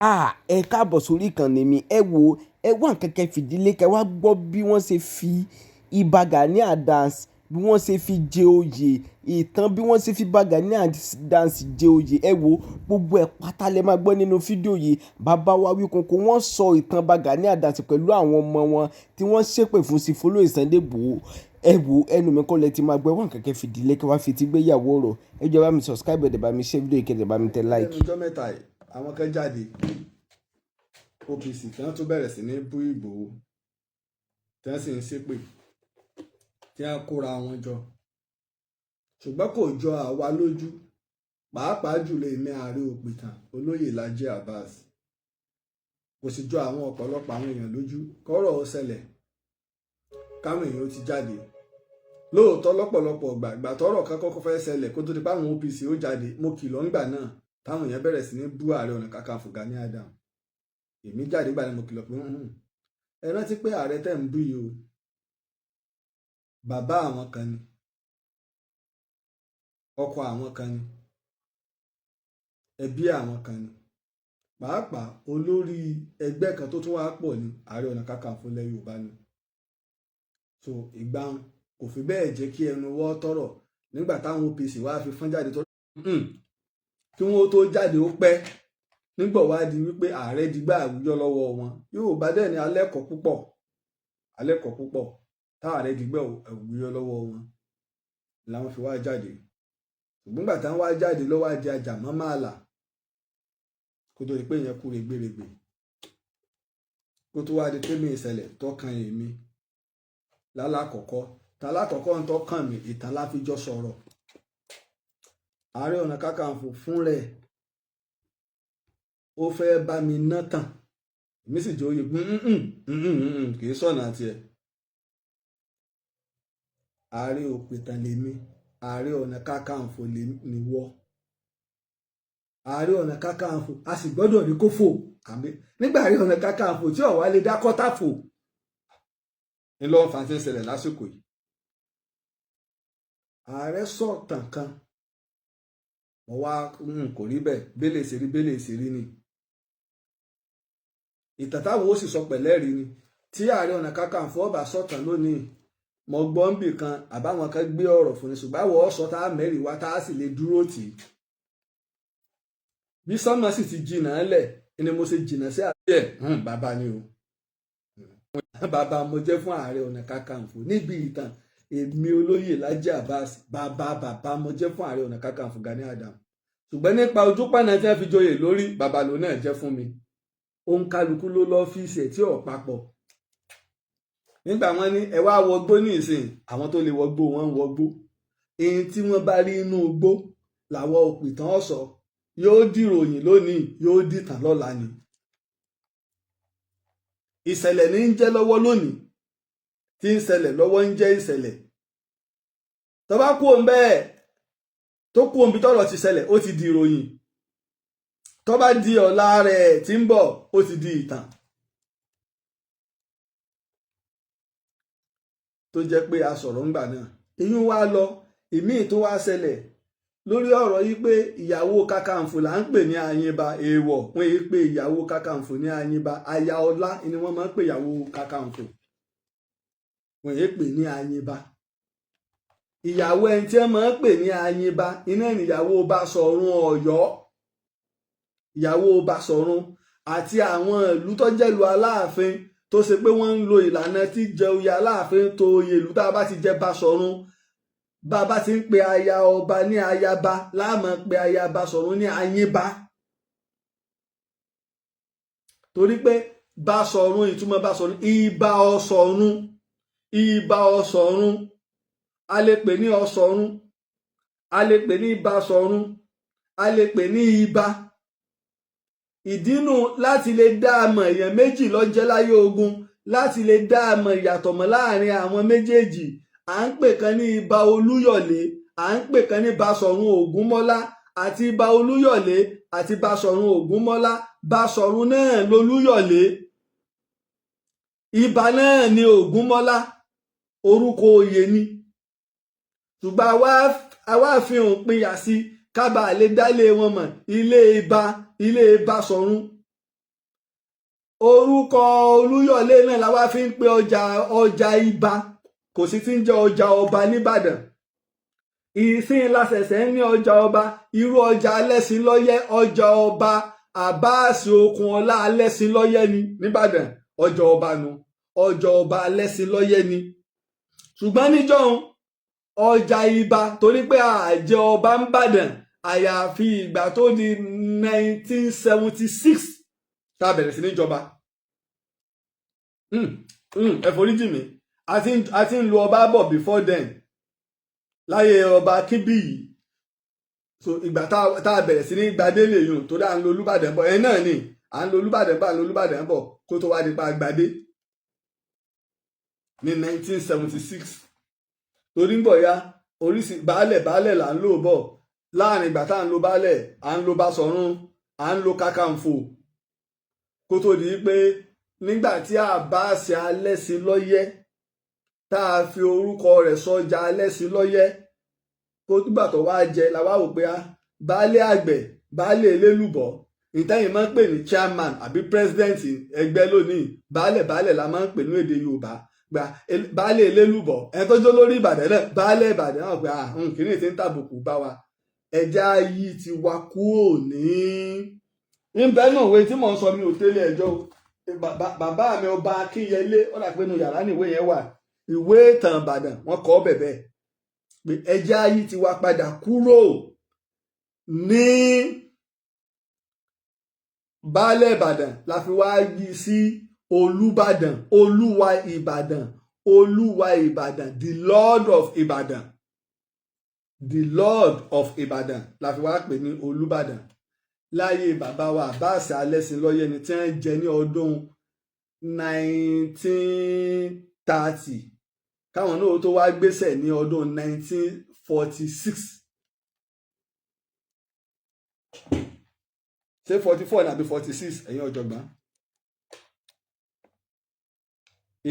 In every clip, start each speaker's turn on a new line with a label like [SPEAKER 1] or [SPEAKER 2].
[SPEAKER 1] Ẹ káàbọ̀ sórí ìkànnì mi. Ẹ wá nǹkan kan fìdílé kẹ́ wá gbọ́ bí wọ́n ṣe fi Ìbà Gani Adams bí wọ́n ṣe fi jẹ oyè, ìtàn bí wọ́n ṣe fi Ìbà Gani Adams jẹ oyè. Gbogbo ẹ̀ pátá lẹ máa gbọ́ nínú fídíò yìí. Bàbá wa Awíkonko wọ́n sọ ìtàn Ìbà Gani Adams pẹ̀lú àwọn ọmọ wọn tí wọ́n ṣépè fún Chief Olóyè Sunday Igboho. Ẹnu mi kọ́ lẹ ti máa gbọ́. Ẹ wá nǹkan kan fìdílé kẹ́ wá fi ti gbéyàwó ọ̀rọ̀. Ẹ jọ̀ọ́ bá mi subscribe, ẹ dẹ̀ bá mi share fídíò yìí, kẹ́ dẹ̀ bá mi tẹ like.
[SPEAKER 2] lẹ́nu ọjọ́ mẹ́ta yìí àwọn kan jáde OPC tí wọ́n tún bẹ̀rẹ̀ sí ní bú Ìgbòho tí wọ́n sì ń ṣépè tí wọ́n kóra wọn jọ, ṣùgbọ́n kò jọ àwa lójú, pàápàá jùlọ èmi Ààrẹ Òpìtàn Olóyè Laji Abbas, kò sì jọ àwọn ọ̀pọ̀lọpọ̀ àwọn èèyàn lójú kọ́rọ̀ ó ṣẹlẹ̀ káwọn èèyàn ó ti jáde. Lóòótọ́ lọ́pọ̀lọpọ̀ ìgbà tọ́rọ̀ kan kọ́kọ́ fẹ́ ṣẹlẹ̀ kó tó di pé àwọn OPC ó jáde, mo kìlọ̀ ńgbà náà táwọn èèyàn bẹ̀rẹ̀ sí ní bú Ààrẹ Ọ̀nà Kakanfò Gani Adams. Èmi jáde gbà ní mo kìlọ̀ pé ẹ rántí pé ààrẹ tẹ̀ ń bú yìí o, bàbá àwọn kan ni, ọkọ àwọn kan ni, ẹbí àwọn kan ni, pàápàá olórí ẹgbẹ́ kan tó tún wá pọ̀ ní Ààrẹ Ọ̀nà Kakanfò ilẹ̀ Yorùbá ni. So ìgbà kò fi bẹ́ẹ̀ jẹ́ kí ẹnu wọ́ tọ̀rọ̀ nígbà táwọn OPC wá fi fọ́n jáde tó kí wọ́n tó jáde ó pẹ́ nígbà wá di wípé ààrẹ dìgbà àwùjọ lọ́wọ́ wọn. Yorùbá dẹ̀ ní alẹ́kọ̀ọ́ púpọ̀ táàrẹ dìgbà àwùjọ lọ́wọ́ wọn làwọn fi wá jáde. ṣùgbọ́n gbà táwọn wá jáde ló wá di ajàmọ́ máàlà kó tó di pé ìyẹn kú règbèrègbè, kó tó wá di pé mi ìṣẹ̀lẹ̀ tọkàn èmi lálákọ̀ọ́kọ́ ń tọkàn mi ìtàn la fi jọ sọ̀rọ̀. Ààrẹ Ọ̀nà Kakanfò fún rẹ̀ ó fẹ́ bá mi ná tàn, èmi sì jẹ́ oyè kì í sọ̀nà tiẹ̀. Ààrẹ Òpìtàn lèmi, Ààrẹ Ọ̀nà Kakanfò ni wọ́. Ààrẹ Ọ̀nà Kakanfò a sì gbọ́dọ̀ rí kó fò nígbà Ààrẹ Ọ̀nà Kakanfò tí ọ̀wá lè dá kọ́tà fò ní lọ́wọ́ fàǹtí ń ṣẹlẹ̀ lásìkò yìí. Ààrẹ sọ̀tàn kan mo wá kò rí bẹ́ẹ̀, bẹ́lẹ̀ ìṣèrí ni. Ìtàn táwọn ó sì sọ pẹ̀lẹ́rì ni. Tí Ààrẹ Ọ̀nà Kakanfò ọba sọ̀tàn lónìí, mo gbọ́ ń bì kan àbáwọn kan gbé ọ̀rọ̀ fún ni, ṣùgbọ́n àwọ̀ ọ̀sọ̀ tá a mẹ́rin wá tá a sì lè dúró tì í. Bí sánmọ̀ sì ti jìnnà ńlẹ̀ ni mo ṣe jìnnà sí ààrẹ bàbá ni o. Bàbá mo jẹ́ fún Ààrẹ Ọ̀nà Kakanfò níbi ìtàn. Èmi Olóyè Laji Abbas bàbá mo jẹ́ fún Ààrẹ Ọ̀nà Kakanfò Gani Adams. Ṣùgbọ́n nípa ojúpànà tí wọ́n fi joyè lórí, bàbá ló náà jẹ́ fún mi. Òun kálukú ló lọ́fíìsì ẹ̀ tí ò papọ̀. Nígbà wọn ní ẹ wá wọgbó ní ìsìn, àwọn tó lè wọgbó wọn ń wọgbó. Èyí tí wọ́n bá rí inú igbó làwọn Òpìtàn ọ̀sọ̀ yóò dìròyìn lónìí, yóò dìtàn lọ́la ni. Ìṣẹ̀lẹ̀ ní ń jẹ́ lọ́wọ́ lónìí, tí ń ṣẹlẹ̀ lọ́wọ́ ń jẹ́ ìṣẹ̀lẹ̀. Tó bá kú òun bẹ́ẹ̀ tó kú òun bí tọ́rọ̀ ti ṣẹlẹ̀, ó ti di ìròyìn. Tó bá di ọ̀la rẹ̀ tí ń bọ̀, ó ti di ìtàn. Tó jẹ́ pé a sọ̀rọ̀ ńgbà náà. Ìyún wá lọ, ìmíì tó wá ṣẹlẹ̀ lórí ọ̀rọ̀ yìí pé ìyàwó Kakanfò là ń pè ní Ayinba, èèwọ̀ wọ́n yìí pé ìyàwó Kakanfò ní Ayinba, aya ọlá ni wọ́n máa ń pè ìyàwó Kakanfò, wọ́n yìí pè ní Ayinba. Ìyàwó ẹni tí wọ́n máa ń pè ní Ayinba iná ìyàwó Basọ̀run Ọ̀yọ́, ìyàwó Basọ̀run àti àwọn ìlú tó jẹ́ ìlú Aláàfin tó ṣe pé wọ́n ń lo ìlànà tí jẹ oyè Aláàfin tó oyè ìlú tá a bá ti jẹ Basọ̀run. Bá a bá ti ń pe aya ọba ní Ayaba, láàmú pe aya Basọ̀run ní Ayinba. Torí pé Basọ̀run, ìtumọ̀ Basọ̀run, ìbà Ọ̀ṣọ̀run, ìbà Ọ̀ṣọ̀run, a lè pè ní Ọ̀ṣọ̀run, a lè pè ní Basọ̀run, a lè pè ní Ìbà. Ìdínú láti lè dá àmọ̀ èèyàn méjì ló jẹ́ láyé ogun, láti lè dá àmọ̀ ìyàtọ̀ mọ́ láàrin àwọn méjèèjì. À ń pè kan ní Ìbà Olúyọ̀lé, à ń pè kan ní Basọ̀run Ògúnmọ́lá, àti Ìbà Olúyọ̀lé àti Basọ̀run Ògúnmọ́lá. Basọ̀run náà lolúyọ̀lé, Ìbà náà ni Ògúnmọ́lá, orúkọ oyè ni. Ṣùgbọ́n àwa fi hàn pinya sí kábàá lè dálé wọn mọ̀, ilé Ìbà, ilé Basọ̀run. orúkọ Olúyọ̀lé náà la wá fi ń pe ọjà Ìbà, kò sì ti ń jẹ́ ọjà ọba nìbàdàn. ìsìn lásẹ̀sẹ̀ ní ọjà ọba, irú ọjà Alẹ́sìnlọ́yẹ́, ọjà ọba Abbas Okunola Alẹ́sìnlọ́yẹ́ ni nìbàdàn, ọjà ọba nu, ọjà ọba Alẹ́sìnlọ́yẹ́ ni. ṣùgbọ́n níjọ́un ọjà Ìbà, torí pé àjẹ ọba ń bàdàn àyàfi ìgbà tó di 1976 tá a bẹ̀rẹ̀ sí ní jọba. ẹ foríjì mi, a ti ń lo ọba bọ̀ before then, láyé ọba Kíbíyì. so ìgbà tá a bẹ̀rẹ̀ sí ní gbadé lè yùn tó dáa ń lo Olúbàdàn bọ̀ ẹ̀ náà ni à ń lo Olúbàdàn bọ̀ à ń lo Olúbàdàn bọ̀ kó tó wá di pa gbadé ní 1976. torí ń bọ̀ ya oríṣi baálẹ̀ là ń lò bọ̀. láàrin ìgbà tá à ń lo baálẹ̀, à ń lo Basọ̀run, à ń lo Kakanfò, kó tó di pé nígbà tí Abbas Alẹ́sìnlọ́yẹ́ tá a fi orúkọ rẹ̀ sọjà Alẹ́sìnlọ́yẹ́, kó túbà tó wá jẹ la wá wò pé baálẹ̀ àgbẹ̀, baálẹ̀ elélùbọ̀, ìtẹ́yìn máa ń pè ní chairman àbí president ẹgbẹ́ lónìí, baálẹ̀ la máa ń pè ní èdè Yorùbá. gba baálẹ̀ elélùbọ̀ ẹni tó jó lórí Ìbàdàn náà, baálẹ̀ Ìbàdàn náà pé kìíní ti ń tàbùkù bá wa, ẹja yìí ti wá kúrò ní. níbẹ̀ náà ìwé tí mò ń sọ mi ò tẹ́lẹ̀ ẹjọ́ bàbá mi ọba Akínyẹlé, ó dà pé inú yàrá nìwé yẹn wà, ìwé ìtàn Ìbàdàn wọn kọ bẹ̀bẹ̀ pé ẹja yìí ti wá padà kúrò ní baálẹ̀ Ìbàdàn, la fi wá yí sí Olúbàdàn, Olúwa Ìbàdàn, Olúwa Ìbàdàn, the Lord of Ìbàdàn, the Lord of Ìbàdàn la fi wá pè ní Olúbàdàn. láyé bàbá wa Abbas Alẹ́sìnlọ́yẹ́ ni tí wọ́n jẹ ní ọdún 1930 káwọn náà tó wá gbéṣẹ̀ ní ọdún 1946. ṣé 44 nàbí 46 ẹ̀yin ọ̀jọ̀gbọ́n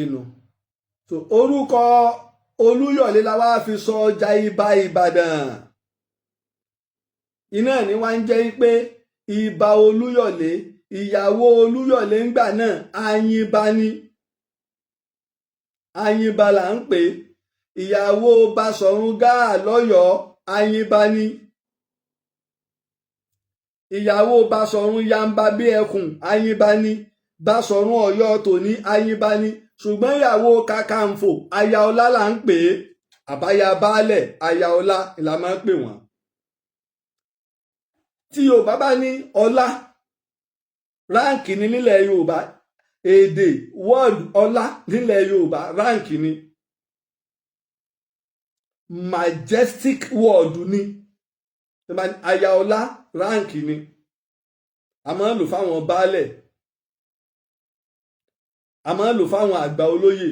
[SPEAKER 2] inú. so orúkọ Olúyọ̀lé la wá fi sọ ọjà Ìbà Ìbàdàn. iná ni wá ń jẹ́ pé Ìbà Olúyọ̀lé, ìyàwó Olúyọ̀lé ńgbà náà Ayínbá ni. Ayínbá là ń pè, ìyàwó Basọ̀run Gáà lọ́yọ̀ọ́ Ayínbá ni. ìyàwó Basọ̀run Yamba bí ẹkùn Ayínbá ni. Basọ̀run Ọ̀yọ́ tòní Ayínbá ni. ṣùgbọ́n ìyàwó Kakanfò Ayaọlá là ń pè é, àbáyá baálẹ̀ Ayaọlá la máa ń pè wọ́n. tí Yorùbá bá ní ọlá, ráǹkì ni nílẹ̀ Yorùbá, èdè word ọlá nílẹ̀ Yorùbá ráǹkì ni, majestic word ni. Ayaọlá ráǹkì ni, a máa ń lò fáwọn baálẹ̀, a máa ń lò fáwọn àgbà olóyè.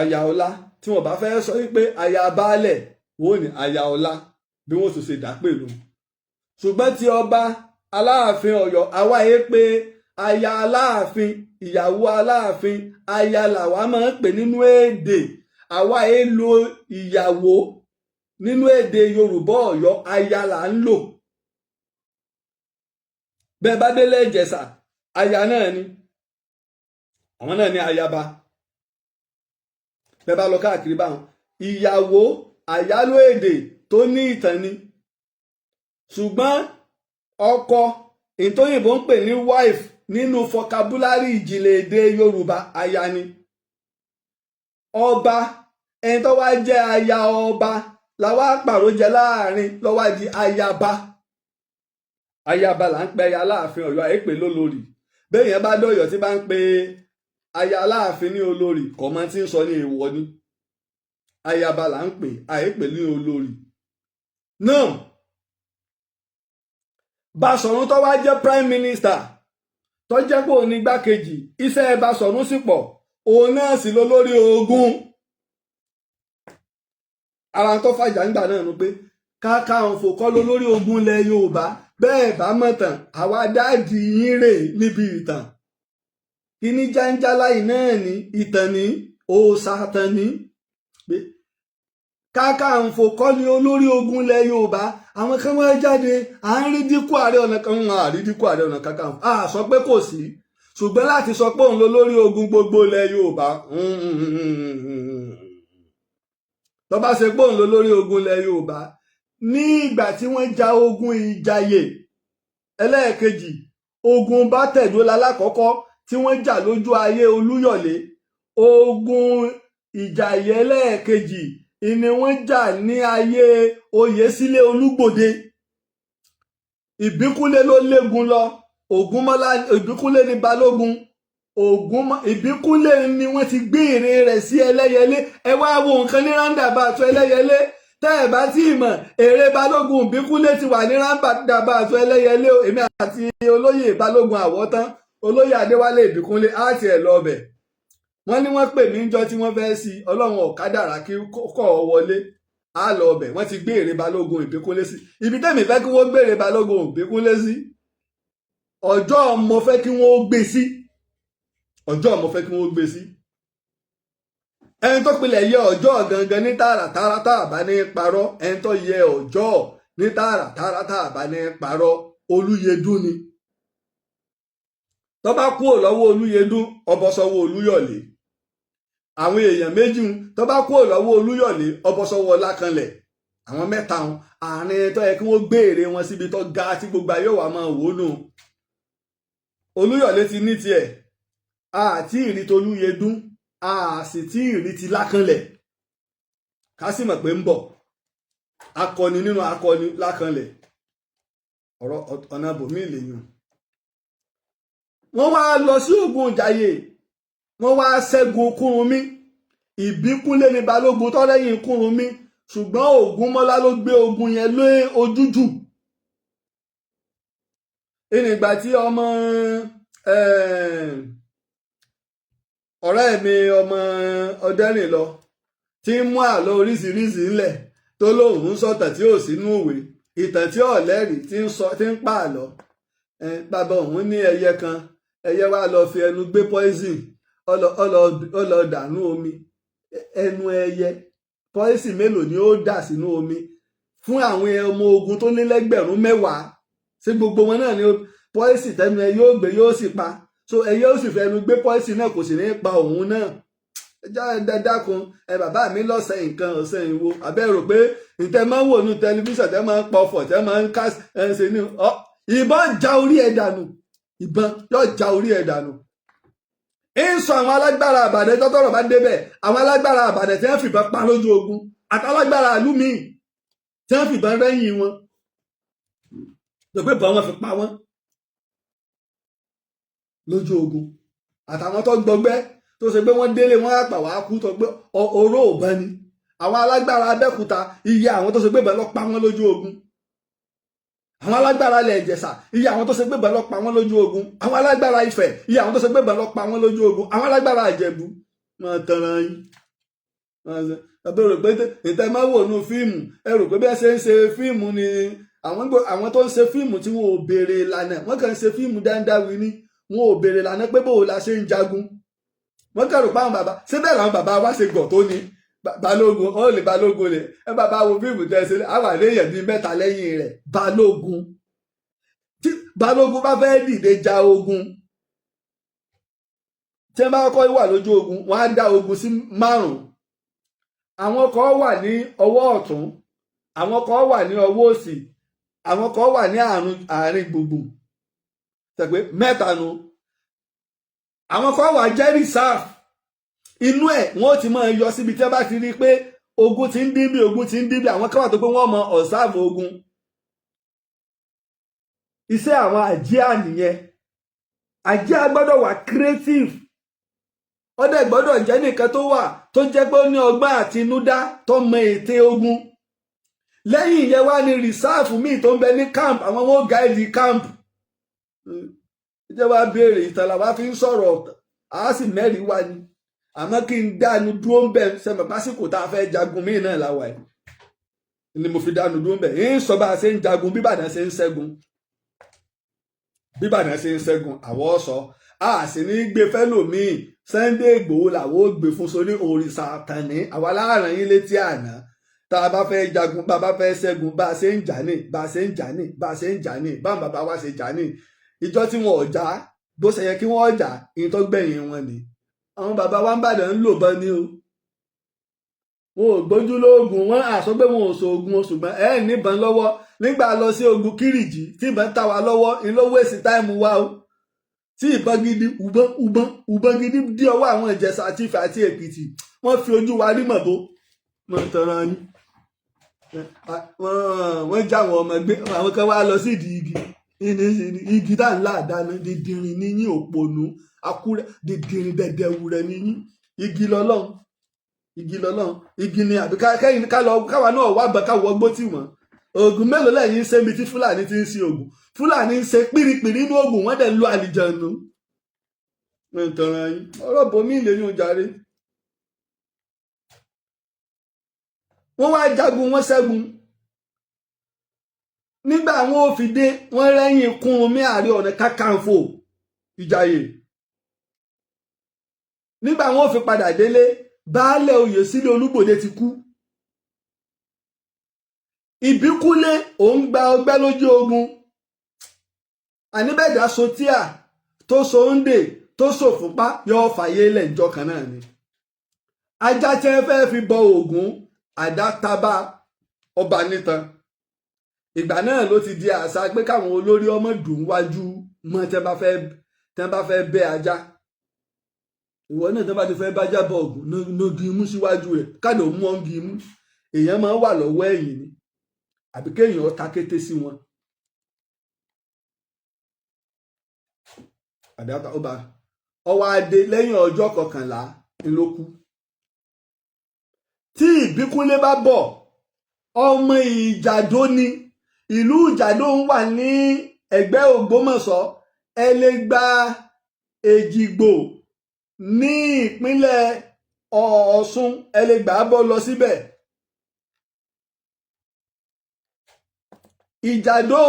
[SPEAKER 2] Ayaọlá tí wọ́n bá fẹ́ sọ wípé aya baálẹ̀ wọ́n ní Ayaọlá, bí wọ́n tún ṣe dá pẹ̀lú. ṣùgbọ́n tí ọba Aláàfin Ọ̀yọ́, àwa yé pé aya Aláàfin, ìyàwó Aláàfin, aya làwa máa ń pè nínú èdè. àwa yé lo ìyàwó nínú èdè Yorùbá Ọ̀yọ́, aya là ń lò. bẹ́ẹ̀ bá délé Ìjẹ̀ṣà, aya náà ni, àwọn náà ní ayaba. bẹ́ẹ̀ bá lọ káàkiri báwọn, ìyàwó àyálò èdè tó ní ìtàn ni. ṣùgbọ́n ọkọ, ìtòyìnbó ń pè ní wife nínú vocabulary ìjìnlẹ̀ èdè Yorùbá, aya ni. ọba, ẹni tó wá jẹ́ aya ọba làwa pàrọ̀jẹ láàrin lọ́wọ́ di ayaba. ayaba là ń pe aya Aláàfin Ọ̀yọ́, àìpé lólórí. bẹ́ẹ̀ yẹn bá dọ̀yọ̀ tí bá ń pe aya Aláàfin ní olórí, kọ̀mọ́ tí ń sọ ní èèwọ̀ ni. ayaba là ń pè, àìpé ní olórí. náà Basọ̀run tó wá jẹ́ prime minister, tó jẹ́ pé òun ní igbákejì, iṣẹ́ Basọ̀run sì pọ̀, òun náà sì lọ lórí ogun. ara tó fàjà ńgbà náà ni pé Kakanfò kọ́ ló lórí ogun ilẹ̀ Yorùbá. bẹ́ẹ̀ bá mọ̀ tán, àwa dáàdì yín rè níbi ìtàn. kíní jáńjálá yìí náà ní ìtàn ní òòṣà tán ní. Kakanfò kọ́ ni olórí ogun ilẹ̀ Yorùbá. Àwọn kan wọ́n jáde à ń rí dínkù Ààrẹ Ọ̀nà Kakanfò, àrí dínkù Ààrẹ Ọ̀nà Kakanfò, a sọ pé kò sí, ṣùgbọ́n láti sọ pé òun lolórí ogun gbogbo ilẹ̀ Yorùbá, tó bá ṣe pé òun lolórí ogun ilẹ̀ Yorùbá ní ìgbà tí wọ́n ja ogun Ìjàyè ẹlẹ́ẹ̀kejì, ogun Bátẹ̀dó lálákọ̀ọ́kọ́ tí wọ́n jà lójú ayé Olúyọ̀lé, ogun Ìjàyè ẹlẹ́ẹ̀kejì ni wọ́n jà ní ayé Oyèsílẹ̀ Olúgbòde. Ìbíkúnlé ló légun lọ, Ògúnmọ́lá Ìbíkúnlé ní balógun, Ìbíkúnlé ni wọ́n ti gbé ère rẹ̀ sí Ẹlẹ́yẹlé. Ẹ wá wo nǹkan ní roundabout Ẹlẹ́yẹlé, tẹ́ ẹ̀ bá tí ì mọ̀, ère balógun Ìbíkúnlé ti wà ní roundabout Ẹlẹ́yẹlé. Èmi àti olóyè balógun Àwọ̀tán, olóyè Adéwálé Ìbíkúnlé á tiẹ̀ lọ ọbẹ̀. Wọ́n ní wọ́n pè mí níjọ́ tí wọ́n fẹ́ sí Ọlọ́run ọ̀kadàrà kí kọ́ ọ wọlé, á lọ ọbẹ̀. Wọ́n ti gbé ère balógun Ìbíkúnlé sí ibi tẹ́mi fẹ́ kí wọ́n gbé ère balógun Ìbíkúnlé sí. Ọjọ́ mo fẹ́ kí wọ́n gbé sí, ọjọ́ mo fẹ́ kí wọ́n gbé sí. Ẹni tó pilẹ̀ yẹ ọjọ́ gangan ní tààràtàrà tá a bá ní parọ́, ẹni tó yẹ ọjọ́ ní tààràtàrà tá a bá ní parọ́, Olúyẹdùn ni. Tó bá kúrò lọ́wọ́ Olúyẹdùn, ọbọ̀ sọ́wọ́ Olúyọ̀lé. Àwọn èèyàn méjì tó bá kúrò lọ́wọ́ Olúyọ̀lé, ọbọ̀ sọ́wọ́ Ọlákanlẹ̀. Àwọn mẹ́ta àárín tó yẹ kí wọ́n gbé ère wọn síbi tó ga tí gbogbo ayé wa máa wò nù. Olúyọ̀lé ti ní tiẹ̀, àti ìrì tolúyẹdùn, a sì tí ìrì ti Lákanlẹ̀. Ká sì mọ̀ pé ń bọ̀ akọni nínú akọni Lákanlẹ̀. Ọ̀rọ̀ ọ̀nà bòmí lèyàn. Wọ́n wá lọ sí ogun Ìjàyè, wọ́n wá ṣẹ́gun Kúrúnmí. Ìbíkúnlé ni balógun tó lẹ́yìn Kúrúnmí, ṣùgbọ́n Ògúnmọ́lá ló gbé ogun yẹn lé ojújù. Ìnìgbà tí ọmọ ọ̀rẹ́ mi ọmọ Ọdẹ́rìnlọ tí ń mú àlọ́ oríṣiríṣi ńlẹ̀ tó lóun ń sọ̀tàn tí ò sínú ìwé, ìtàn tí ọ̀lẹ́rìí tí ń pa àlọ́. Bàbá òun ní ẹyẹ kan, ẹyẹ wá lọ fi ẹnu gbé poison, ọlọ dànù omi. Ẹnu ẹyẹ poison mélòó ni ó dà sínú omi fún àwọn ọmọ ogun tó ní lẹ́gbẹ̀rún 10. Ṣé gbogbo wọn náà ni poison tẹnu ẹ yóò gbé yóò sì pa? So ẹyẹ ó sì fẹnu gbé poison náà, kò sì ní pa òun náà. Dákun, bàbá mi lọ́sẹ̀ nǹkan ọ̀sẹ̀ ìwo àbẹ́ rò pé ìtẹ́ máa ń wò ní tẹlifíṣàn tẹ́ máa ń pa ọ̀fọ̀ tẹ́ máa ń ká ṣe ní ìbọn já orí ẹ̀ dànù, ìbọn yóò já orí ẹ̀ dànù. ń sọ àwọn alágbára àbàdàn tọ́tọ́rọ̀ bá débẹ̀, àwọn alágbára àbàdàn tí wọ́n fìbọn pa lójú ogun àtàlágbára ìlú míì tí wọ́n fìbọn rẹ́yìn wọn tó pé bọ́ wọn fi pa wọ́n lójú ogun, àtàwọn tó gbọgbẹ́ tó ṣe pé wọ́n délé wọ́n àpà wá kú tó pé oró òbọn ni. Àwọn alágbára Abẹ́òkúta, iye àwọn tó ṣe pé bẹ́ẹ̀ lọ pa wọ́n lójú ogun. Àwọn alágbára ilẹ̀ Ìjẹ̀ṣà, iye àwọn tó ṣe pé bẹ́ẹ̀ lọ pa wọ́n lójú ogun. Àwọn alágbára Ifẹ̀, iye àwọn tó ṣe pé bẹ́ẹ̀ lọ pa wọ́n lójú ogun. Àwọn alágbára Ìjẹ̀bú máa tanra yín. Ẹ rò pé ìtẹ́ máa wò nù fíìmù, ẹ rò pé bí ẹ ṣe ń ṣe fíìmù ni àwọn tó ń ṣe fíìmù tí wọn ò béèrè ìlànà, wọ́n kàn ń ṣe fíìmù dáńdáwì ni, wọn ò béèrè ìlànà pé bóò la ṣe ń jagun. Wọ́n kàn rò pé àwọn bàbá ṣé bẹ́ẹ̀ làwọn bàbá wa ṣe gọ̀ tó ni. Balógun ó lè balógun lè ẹ bàbá wo fíìmù tẹ̀sí àwọn àléyàn bíi 3 lẹ́yìn rẹ̀. Balógun tí balógun bá fẹ́ dìde ja ogun, tí wọ́n bá kọ́kọ́ wà lójú ogun, wọ́n á dá ogun sí 5. Àwọn kan wà ní ọwọ́ ọ̀tún, àwọn kan wà ní ọwọ́ òsì, àwọn kan wà ní àárín gbùngbùn. Tẹ̀pẹ́ 3 nu. Àwọn kan wà jẹ́ reserve. Inú ẹ̀ wọ́n ti máa yọ síbi tí wọ́n bá ti rí pé ogun ti ń dín bí ogun ti ń dín bí, àwọn kan wà tó pé wọ́n mọ observe ogun. Iṣẹ́ àwọn àjíà nìyẹn. Àjíà gbọ́dọ̀ wà creative. Ó dẹ̀ gbọ́dọ̀ jẹ́ nìkan tó wà tó jẹ́ pé ó ní ọgbọ́n àtinúdá tó mọ ète ogun. Lẹ́yìn ìyẹn wá ní reserve míì tó ń bẹ ní camp, àwọn wọn ó guide camp. Ìjọba béèrè ìtàn làwa fi ń sọ̀rọ̀, àá sì mẹ́rin wá ni. Àmọ́ kí n dánu dúró ń bẹ̀ sẹ́mi pásíkò tá a fẹ́ jagun míì náà láwa ẹ̀ ni mo fi dánu dúró ń bẹ̀. ń sọ bá a ṣe ń jagun bí Ìbàdàn ṣe ń ṣẹ́gun, bí Ìbàdàn ṣe ń ṣẹ́gun àwọ̀ ọ̀sọ́ a sì ní gbé fẹ́lòmíì. Sunday Ìgbòho làwọn ò gbé fún sórí òrìṣà àtàní àwa láàrin yín létí àná tá a bá fẹ́ jagun bá a bá fẹ́ ṣẹ́gun bá a ṣe ń jà ní bá a ṣe ń jà ní bá a ṣe ń jà ní báwọn bàbá wa ṣe jà ní ìjọ tí wọn ò jà bó ṣe yẹ kí wọ́n jà ìyẹn tó gbẹ̀yìn wọn ni àwọn bàbá wa ń bàdàn ń lò bọ́ ni o wọn ò gbójú lóògùn wọn àsọ pé wọn ò sòògùn ṣùgbọ́n ẹ níbọn lọ́wọ́ nígbà lọ sí ogun Kírìjì tí ìbọn tá wa lọ́wọ́ ń ló wéṣì táìmù wa o tí ìbọn gidi ìbọn gidi dí ọwọ́ àwọn Ìjẹ̀ṣà àti Ifẹ̀ àti Èkìtì wọ́n fi ojú wa rí mọ̀bó wọ́n tọrọ yín wọ́n já àwọn ọmọ gbé àwọn kan wá lọ sídìí igi tá ń là dáná dìndìnrín ní yín òpònú akúrẹ́ dìndìnrín dẹ̀dẹ̀wù rẹ̀ ní yín igi lọ́lọ́run igi ni àbí kẹ́yìn káwa náà wá bọ̀ káwọ́ gbó tì wọ́n oògùn mélòó lẹ́yìn ń ṣe mi tí Fúlàní ti ń ṣe oògùn Fúlàní ń ṣe pírípírí inú oògùn wọ́n dẹ̀ ń lo àlìjànú ọ̀rọ̀ bòmí ìlẹ́yìn ojàre wọ́n wá jagun wọ́n ṣẹ́gun nígbà wọn ò fi dé wọ́n rẹ́yìn Kúrúnmí Ààrẹ Ọ̀nà Kakanfò Ìjàyè nígbà wọn ò fi padà délé baálẹ̀ Oyèsílẹ̀ Olúgbòde ti kú Ìbíkúnlé òun gba ọgbẹ́ lójú ogun àníbẹ̀dà sotíà tó so Oǹdè tó sòfúnpá yóò fàyè lẹ́jọ́ kan náà ni ajá tí wọ́n fẹ́ fi bọ Ògún àdá tábà ọba nítan ìgbà náà ló ti di àṣà pé káwọn olórí ọmọ dùn wájú mọ tẹ́ bá fẹ́ bẹ́ ajá ìwọ náà tẹ́ bá ti fẹ́ bájá bọ Ògún nogi imú síwájú rẹ̀ káàdì mú ọ́ngi imú èèyàn máa ń wà lọ́wọ́ ẹ̀yìn ni àbí kéèyàn ta kété sí wọn. àdáta ọba ọwọ́ adé lẹ́yìn ọjọ́ 11 ńlọkù tí Ìbíkúnlé bá bọ̀ ọmọ Ìjàdó ni ìlú Ìjàdó ń wà ní ẹ̀gbẹ́ Ògbómọ̀ṣọ́ ẹ lè gba Èjìgbò ní ìpínlẹ̀ Ọ̀ṣun ẹ lè gbà á bọ́ lọ síbẹ̀ Ìjàdó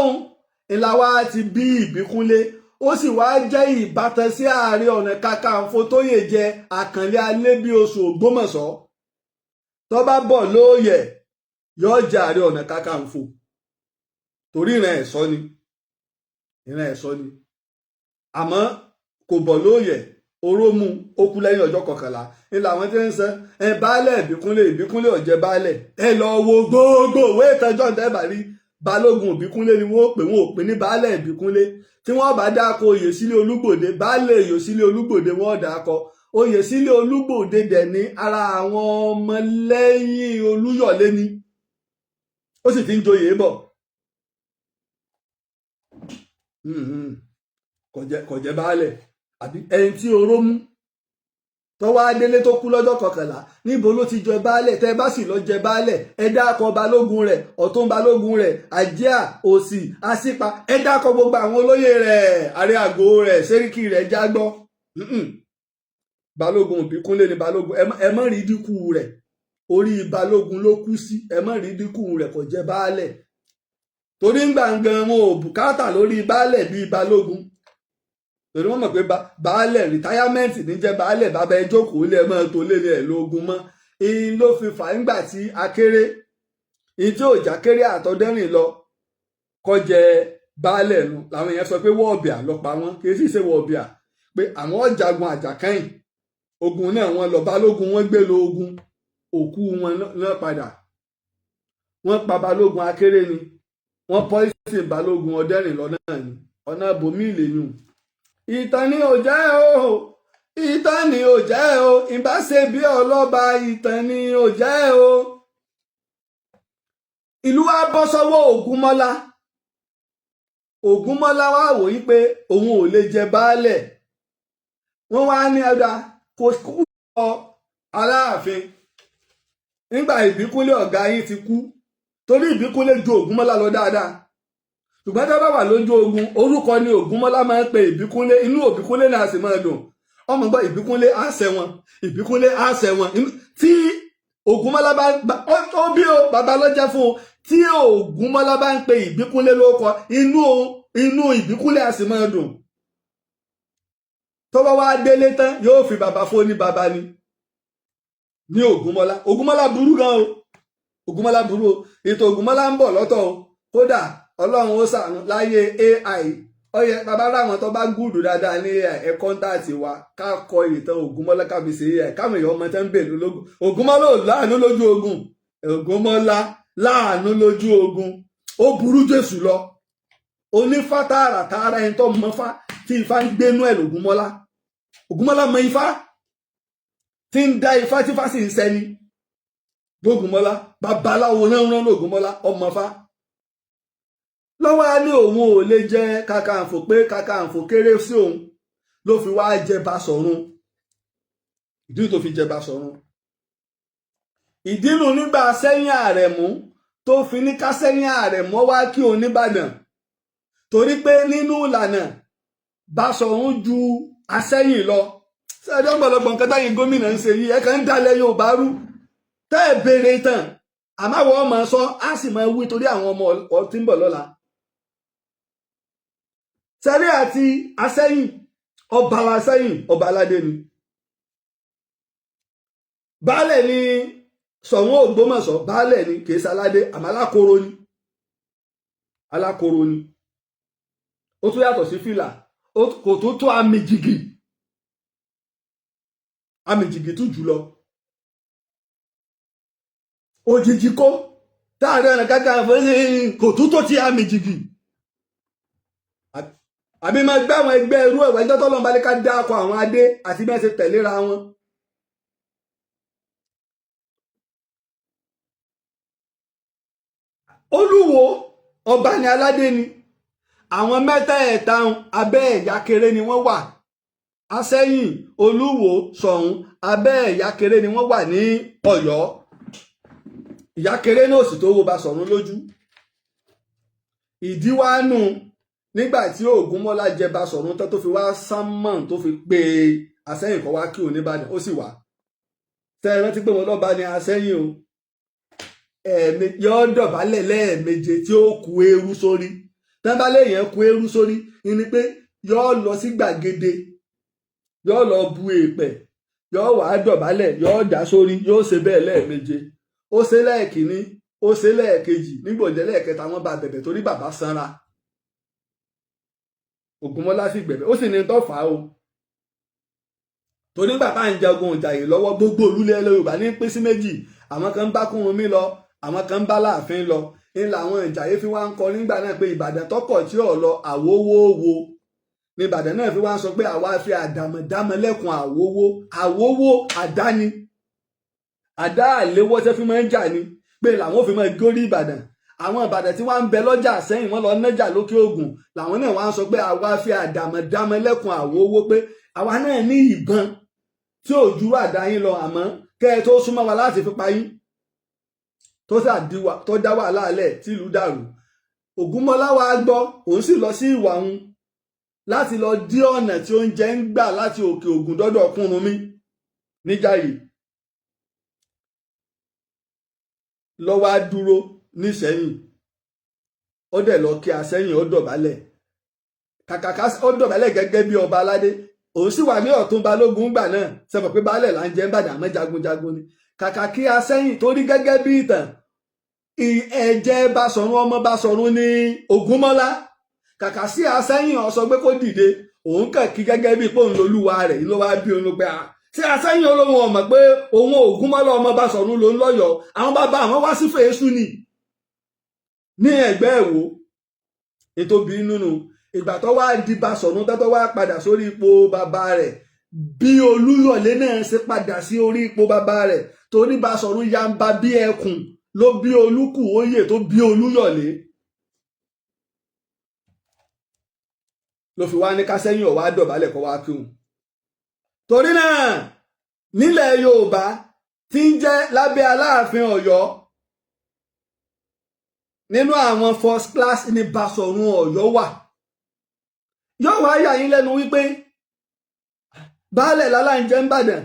[SPEAKER 2] ìlàwà ti bí Ìbíkúnlé ó sì wá jẹ́ ìbátan sí Ààrẹ Ọ̀nà Kakanfò Tóyè jẹ Àkànlé Alébíoṣù Ògbómọ̀ṣọ́ tó bá bọ̀ lóòyẹ̀ yóò jẹ Ààrẹ Ọ̀nà Kakanfò torí ìran ẹ̀ṣọ́ ni àmọ́ kò bọ̀ lóòyẹ̀ orómù ó kú lẹ́yìn ọjọ́ 11 ní làwọn tí ń sẹ ẹ baálẹ̀ Ìbíkúnlé ó jẹ baálẹ̀ ẹ lọ wo gbogbo òwe ìtẹ́jọ́ ìtẹ́bà rí Balógun Ìbíkúnlé ni wọ́n pè ní baálẹ̀ Ìbíkúnlé tí wọ́n bá dáko Oyèsílẹ̀ Olúgbòde baálẹ̀ Oyèsílẹ̀ Olúgbòde wọ́n dáko Oyèsílẹ̀ Olúgbòde dẹ̀ ní ara àwọn ọmọlẹ́yìn Olúyọ̀lé ni ó sì ti ń joyè bọ̀ kò jẹ́ baálẹ̀ àbí ẹni tí oró mú tọ́wọ́ adélé tó kú lọ́jọ́ 11 níbo ló ti jẹ baálẹ̀ tẹ́ bá sì lọ jẹ baálẹ̀ ẹ dákọ balógun rẹ̀ ọ̀tún balógun rẹ̀ àjíà òsì àsípa ẹ dákọ gbogbo àwọn olóyè rẹ̀ àrẹ àgọ́ rẹ̀ sẹ́ríkì rẹ̀ jágbọ́ balógun Ìbíkúnlé ni balógun ẹ mọ́ rí dínkù rẹ̀ orí balógun ló kú sí ẹ mọ́ rí dínkù rẹ̀ kò jẹ baálẹ̀ torí ń gbàngàn wọn ò bùkátà lórí baálẹ̀ bíi balógun torí wọ́n mọ̀ pé baálẹ̀ rìtáyámẹ́ǹtì ní jẹ́ baálẹ̀ bàbá ẹ jókòó lé ẹ mọ́ tó lé ẹ lógún mọ́ èyí ló fi fà ńgbà tí akéré èyí tí òjà kéré àtọdẹ́rìn lọ kọjẹ baálẹ̀ nu làwọn èèyàn sọ pé wọ́ọ̀bìà lọ pa wọ́n kì í sì ṣe wọ́ọ̀bìà pé àwọn ọ̀jàgun àjàkáyìn ogun náà wọ́n lọ balógun wọ́n gbé lọ ogun òkú wọn náà padà wọ́n pa balógun akéré ni wọ́n pọ́ìsìn balógun ọdẹ́rìn lọ náà ni ọ̀nà bòmí ìlẹ́yìn ìtàn ni ò jẹ́ o ìtàn ni ò jẹ́ o ìbá ṣe bí ọlọ́ba ìtàn ni ò jẹ́ o. ìlú wa bọ́ sọ́wọ́ Ògúnmọ́lá wá wò yí pé òun ò lè jẹ baálẹ̀ wọ́n wá ní ọ̀dà kò kú ọ Aláàfin nígbà Ìbíkúnlé ọ̀gá yín ti kú torí Ìbíkúnlé ju Ògúnmọ́lá lọ dáadáa ṣùgbọ́n tá a bá wà lójú ogun orúkọ ni Ògúnmọ́lá máa ń pe Ìbíkúnlé inú Ìbíkúnlé náà sì máa dùn ọmọ gbọ́ Ìbíkúnlé á ṣẹ̀wọ̀n Ìbíkúnlé á ṣẹ̀wọ̀n tí Ògúnmọ́lá bá ó bí o bàbá lọ́jẹ́ fún o tí Ògúnmọ́lá bá ń pe Ìbíkúnlé lórúkọ inú Ìbíkúnlé á sì máa dùn tó bá wá délé tán yóò fi bàbá fún ní bàbá ni ní Ògúnmọ́lá burú gan o Ògúnmọ́lá burú o, ètò Ògúnmọ́lá ń bọ̀ lọ́tọ̀ o, kódà Ọlọ́run ó ṣàánú láyé AI ọyẹ bàbá ráwọn tó bá gùdù dáadáa ní ẹ kọ́ńtàtì wa ká kọ ìtàn Ògúnmọ́lá kábi sí ẹ káwọn èèyàn ọmọ tẹ́ ń bèèrè lógún. Ògúnmọ́lá ò láàánú lójú ogun, Ògúnmọ́lá láàánú lójú ogun, ó burú Jésù lọ. Onífá tààràtààrà ẹni tó mọ fá tí Ifá ń gbénú ẹ lògúnmọ́lá. Ògúnmọ́lá mọ Ifá tí ń dá Ifá tí Ifá sì ń sẹni lògúnmọ́lá. Babaláwo ránran lògúnmọ́lá ọmọ fá. Lọ́wọ́ á ní òun ò lè jẹ Kakanfò pé Kakanfò kéré sí òun ló fi wá jẹ Basọ̀run. Ìdí tó fi jẹ Basọ̀run. Ìdínú nígbà sẹ́yìn Àrẹ̀mú tó fi ní ká sẹ́yìn Àrẹ̀mú wá kí òun nìbàdàn. Torí pé nínú ìlànà Basọ̀run ju Asẹ́yìn lọ. Sẹ́ẹ̀dọ́ ọ̀pọ̀lọpọ̀ nǹkan táyìn gómìnà ń ṣe yìí ẹ kàn ń dalẹ̀ Yorùbá rú. Tẹ́ ẹ béèrè tán àmáwọ̀ ọmọ sọ á sì máa wí torí àwọn ọmọ tí ń bọ̀ lọ́la. Sẹ́rí àti Asẹ́yìn ọba Asẹ́yìn ọba aládé ni. Baálẹ̀ ni Ṣọ̀ún Ògbómọ̀ṣọ́, baálẹ̀ ni kìí ṣaládé àmọ́ alákoro ni. Alákoro ni. Ó tún yàtọ̀ sí fìlà, kò tún tó amìjìgì. Amìjìgì tún jùlọ. Òjìjì kó táàrí ọ̀nà Kakanfò kò tún tó ti amìjìgì. Àbí máa gbé àwọn ẹgbẹ́ irú ẹ̀wà ẹjọ́ tọ́lọ́run bá lè ká dá akọ àwọn adé àti bí wọ́n ṣe tẹ̀léra wọn. Olúwo ọba ni aládé ni. Àwọn mẹ́tẹ̀ẹ̀ta abẹ́ ẹ̀yà kéré ni wọ́n wà. Asẹ́yìn, Olúwo, Ṣọ̀ún abẹ́ ẹ̀yà kéré ni wọ́n wà ní Ọ̀yọ́. Ìyá kéré náà sì tó wo Basọ̀run lójú. Ìdí wá nù nígbà tí Ògúnmọ́lá jẹ Basọ̀run tán tó fi wá sámọ̀n tó fi pé Asẹ́yìn kọ́ wá kí òun nìbàdàn ó sì wá. Tẹ́ ẹ rántí pé mo lọ́ba ní Asẹ́yìn o. Yọ́ dọ̀bálẹ̀ lẹ́ẹ̀méje tí ó ku eérú sórí. Tán bá léèyàn ku eérú sórí ni pé yọ́ lọ sí gbàgede, yọ́ lọ bu èèpẹ̀, yọ́ wàá dọ̀bálẹ̀, yọ́ dá sórí, yóò ṣe bẹ́ẹ̀ lẹ́ẹ̀méje. Ó ṣe lẹ́ẹ̀kínní, ó ṣe lẹ́ẹ̀kejì, nígbòjẹ́ lẹ́ẹ̀kẹta wọ́n bá bẹ̀bẹ̀ torí bàbá sanra. Ògúnmọ́lá sì gbẹ̀bẹ̀, ó sì ní tó fà á o. Torí bàbá ń jagun ìjàyè lọ́wọ́ gbogbo olúlẹ̀ Yorùbá ní pín sí méjì. Àwọn kan ń bá Kúrúnmí lọ, àwọn kan ń bá Láàfin lọ. Ń làwọn ìjàyè fi wá ń kọ nígbà náà pé Ìbàdàn tọkọ̀ tí ò lọ àwówówó. Ní Ìbàdàn náà fi wá ń sọ pé àwa fi àdàmọ̀dámọ̀ lẹ́kùn àwówó. Àwówó àdáni. Àdá àléwọ́ tẹ́ fi máa ń jà ni pé làwọn ò fi máa górí Ìbàdàn. Àwọn Ìbàdàn tí wọ́n ń bẹ lọ́jà sẹ́yìn wọ́n lọ nájà lókè Ògùn làwọn náà wá ń sọ pé àwa fi àdàmọ̀dámọ̀ lẹ́kùn àwówó pé àwa náà ní ìbọn tí ò ju àdá yín lọ àmọ́ kẹ́ ẹ tó súnmọ́ wa láti fi pa yín tó dá wàhálà alẹ̀ tí ìlú dàrú. Ògúnmọ́lá wa gbọ́ òun sì lọ sí ìwà òun láti lọ dí ọ̀nà tí oúnjẹ ń gbà láti òkè Ògùn dọ́dọ̀ Kúrúnmí níjàyè. Lọ́wọ́ á dúró nísẹ́yìn ó dẹ̀ lọ kí Asẹ́yìn ó dọ̀bálẹ̀ kàkàkà ó dọ̀bálẹ̀ gẹ́gẹ́ bí ọba aládé. Òun sì wà ní ọ̀tún balógun gbà náà sẹ́pọ̀ pé baálẹ̀ là ń jẹ́ Ìbàdàn àmọ́ jagunjagun ni. Kàkà kí Asẹ́yìn torí gẹ́gẹ́ bí ìtàn ẹ̀jẹ̀ Basọ̀run ọmọ Basọ̀run ní Ògúnmọ́lá. Kàkà sí Asẹ́yìn ó sọ pé kó dìde òun kàn kí gẹ́gẹ́ bí pé òun lolúwa rẹ̀ ló wá bí òun pé ṣé Asẹ́yìn olóhùn ọmọ pé òun Ògúnmọ́lá ọmọ Basọ̀run ló ń lọ́yọ̀ọ́ àwọn bàbá àwọn wá sí fèésù ni ní ẹ̀gbẹ́ Ẹ̀wò. Ètò bí nínú ìgbà tó wá di Basọ̀run tó wá padà sórí ipò bàbá rẹ̀ bí Olúyọ̀lé náà ṣe padà sí orí ipò bàbá rẹ̀ torí Basọ̀run yamba bí ẹkùn ló bí Olúkùóyè tó bí Olúyọ̀lé. Ló fi wá ní k'Asẹ́yìn ó wá dọ̀bálẹ̀ kó wá kí òun. Torí náà nílẹ̀ Yorùbá tí ń jẹ́ lábẹ́ Aláàfin Ọ̀yọ́ nínú àwọn first class ní Basọ̀run Ọ̀yọ́ wà. Yóò wá yà yín lẹ́nu wípé baálẹ̀ lálá ń jẹ́ ń Bàdàn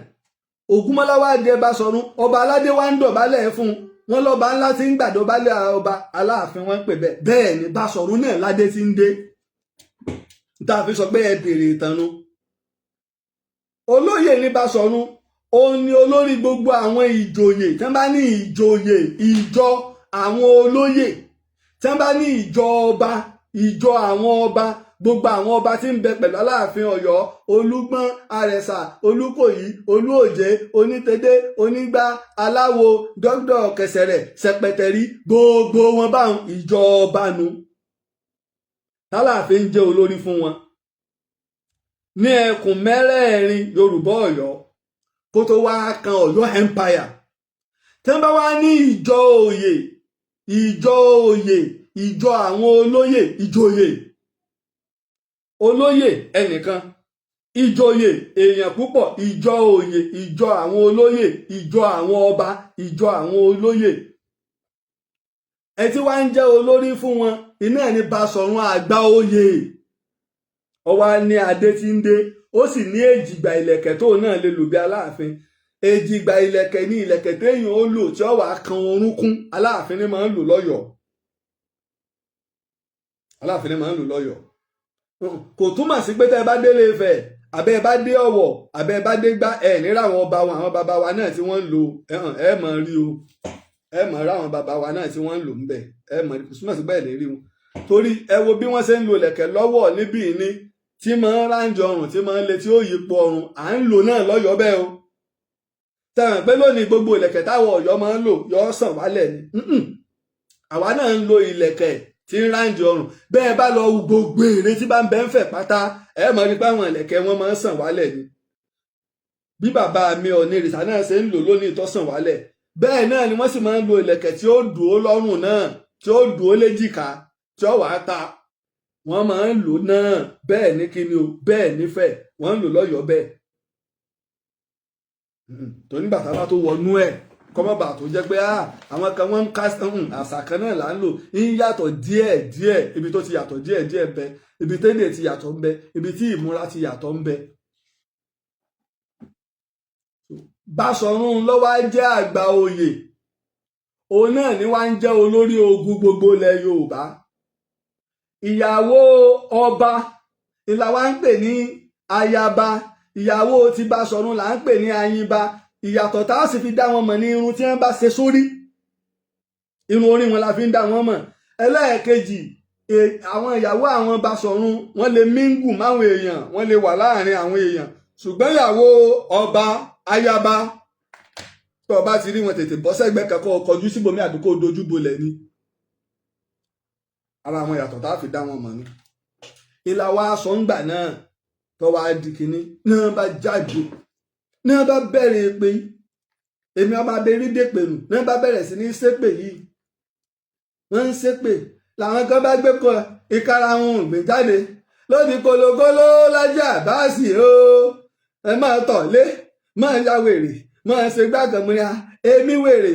[SPEAKER 2] Ògúnmọ́lá wá jẹ Basọ̀run ọba aládé wá ń dọ̀bálẹ̀ fún wọn lọ́ba ńlá tí ń gbàdọ̀bálẹ̀ ọba Aláàfin wọn ń pè bẹ́ẹ̀. Bẹ́ẹ̀ ni Basọ̀run náà ládé tí ń dé. Tá a fi sọ pé ẹ bèrè ìtànú. Olóyè ní Basọ̀run òun ni olórí gbogbo àwọn ìjòyè tí wọ́n bá ní ìjòyè ìjọ àwọn olóyè tí wọ́n bá ní ìjọ ọba ìjọ àwọn ọba gbogbo àwọn ọba tí ń bẹ pẹ̀lú aláàfin Ọ̀yọ́ Olúgbọ́n Àrẹ̀sà Olúkòyí Olúòjé Onítẹ̀dé Onígbá Aláwo dọ́gbọ̀ Kẹsẹ̀rẹ̀ Ṣẹpẹtẹrí gbogbo wọn báwọn ìjọ ọba nu aláàfin jẹ́ olórí fún wọn ní ẹkùn mẹ́rẹ̀ẹ̀rin Yorùbá Ọ̀yọ́ kó tó wá kan Ọ̀yọ́ empire tí wọ́n bá wá ní ìjọ òye ìjọ àwọn olóyè ìjòyè olóyè ẹnìkan ìjòyè èèyàn púpọ̀ ìjọ òye ìjọ àwọn olóyè ìjọ àwọn ọba ìjọ àwọn olóyè ẹ tí wá ń jẹ́ olórí fún wọn iná ẹni Basọ̀run Àgbàoyè ọwá ní adé tí ń dé ó sì ní èjìgbà ìlẹ̀kẹ̀ tó náà lè lò bí Aláàfin èjìgbà ìlẹ̀kẹ̀ ní ìlẹ̀kẹ̀ téèyàn ó lò tí ó wàá kan orúnkún Aláàfin ní máa ń lò lọ́yọ̀ọ́ Aláàfin ní máa ń lò lọ́yọ̀ọ́ kò túmọ̀ sí pé tẹ́ ẹ bá délé Ifẹ̀ àbẹ́ ẹ bá dé Ọ̀wọ̀ àbẹ́ ẹ bá dé Gbá ẹ níra àwọn ọba wọn àwọn bàbá wa náà tí wọ́n ń lò ẹ mọ̀ rí o ẹ mọ̀ ra àwọn bàbá wa náà tí wọ́n ń lò ń bẹ̀ ẹ mọ̀ túmọ̀ sí bẹ́ẹ̀ lè rí wọn torí ẹ wo bí wọ́n ṣe ń lo ìlẹ̀kẹ̀ lọ́wọ́ níbí ní tí máa ń ráńjọ ọrùn tí máa ń le tí ó yípo ọrùn à ń lò náà lọ́yọ̀ọ́ bẹ́ẹ̀ o tẹ̀wọ̀n pé lónìí gbogbo ìlẹ̀kẹ̀ táwọn Ọ̀yọ́ máa ń lò yọ sàn wálẹ̀ ni àwa náà ń lo ìlẹ̀kẹ̀ tí ń ráǹdì ọrùn bẹ́ẹ̀ bá lọ gbogbo èrè tí bá ń bẹ ń fẹ̀ pátá ẹ mọ̀ nípa àwọn ìlẹ̀kẹ̀ wọn máa ń sàn wálẹ̀ ni bí bàbá mi Ọ̀nìrìṣà náà ṣe ń lò lónìí tó sàn wálẹ̀ bẹ́ẹ̀ náà ni wọ́n sì máa ń lo ìlẹ̀kẹ̀ tí ó dùn ó lọ́rùn náà tí ó dùn ó léjìká tí ó wàá ta wọ́n máa ń lò náà bẹ́ẹ̀ ní kíni o bẹ́ẹ̀ nífẹ̀ẹ́ wọ́n ń lò lọ́yọ̀ọ́ bẹ́ẹ̀ tó nígbà tá a bá tó wọnú ẹ̀ kọ́mọ́bà tó jẹ́ pé àwọn kan wọ́n ń ká àṣà kan náà là ń lò ń yàtọ̀ díẹ̀ ibi tó ti yàtọ̀ díẹ̀ bẹ ibi tẹ́lẹ̀ ti yàtọ̀ ń bẹ ibi tí ìmúra ti yàtọ̀ ń bẹ. Báṣọ̀run ló wá jẹ́ Àgbàoyè òun náà ni wá ń jẹ́ olórí ogun gbogbo ilẹ̀ Yorùbá ìyàwó ọba ìlà wa ń pè ní ayaba ìyàwó ti Báṣọ̀run là ń pè ní ayinba ìyàtọ̀ tá a sì fi dá wọn mọ̀ ní irun tí wọ́n bá ṣe sórí irun orí wọn la fi ń dá wọn mọ̀ ẹlẹ́ẹ̀kejì àwọn ìyàwó àwọn Báṣọ̀run wọ́n lè míngù máwọn èèyàn wọ́n lè wà láàrin àwọn èèyàn ṣùgbọ́n ìyàwó ọba ayaba tó ọba ti rí wọn tètè bọ́ sẹ́gbẹ́ kankan kọjú síbòmí àdúgbò dojú bolẹ̀ ni ara àwọn ìyàtọ̀ tá a fi dá wọn mọ̀ ni ìlà wa aṣọ ń gbà náà tó wá di kínní náà bá jáde náà bá bẹ̀rẹ̀ pé èmi ọba abẹ́rí dèpè nù náà bá bẹ̀rẹ̀ sí ní ṣépè yìí wọ́n ń ṣépè làwọn kan bá gbé kọ ìkarahun gbé jáde lódì kolokolo lájà báàsì o ẹ máa tọ̀lé máa ya wèrè máa ṣe gbàgànmúra èmi wèrè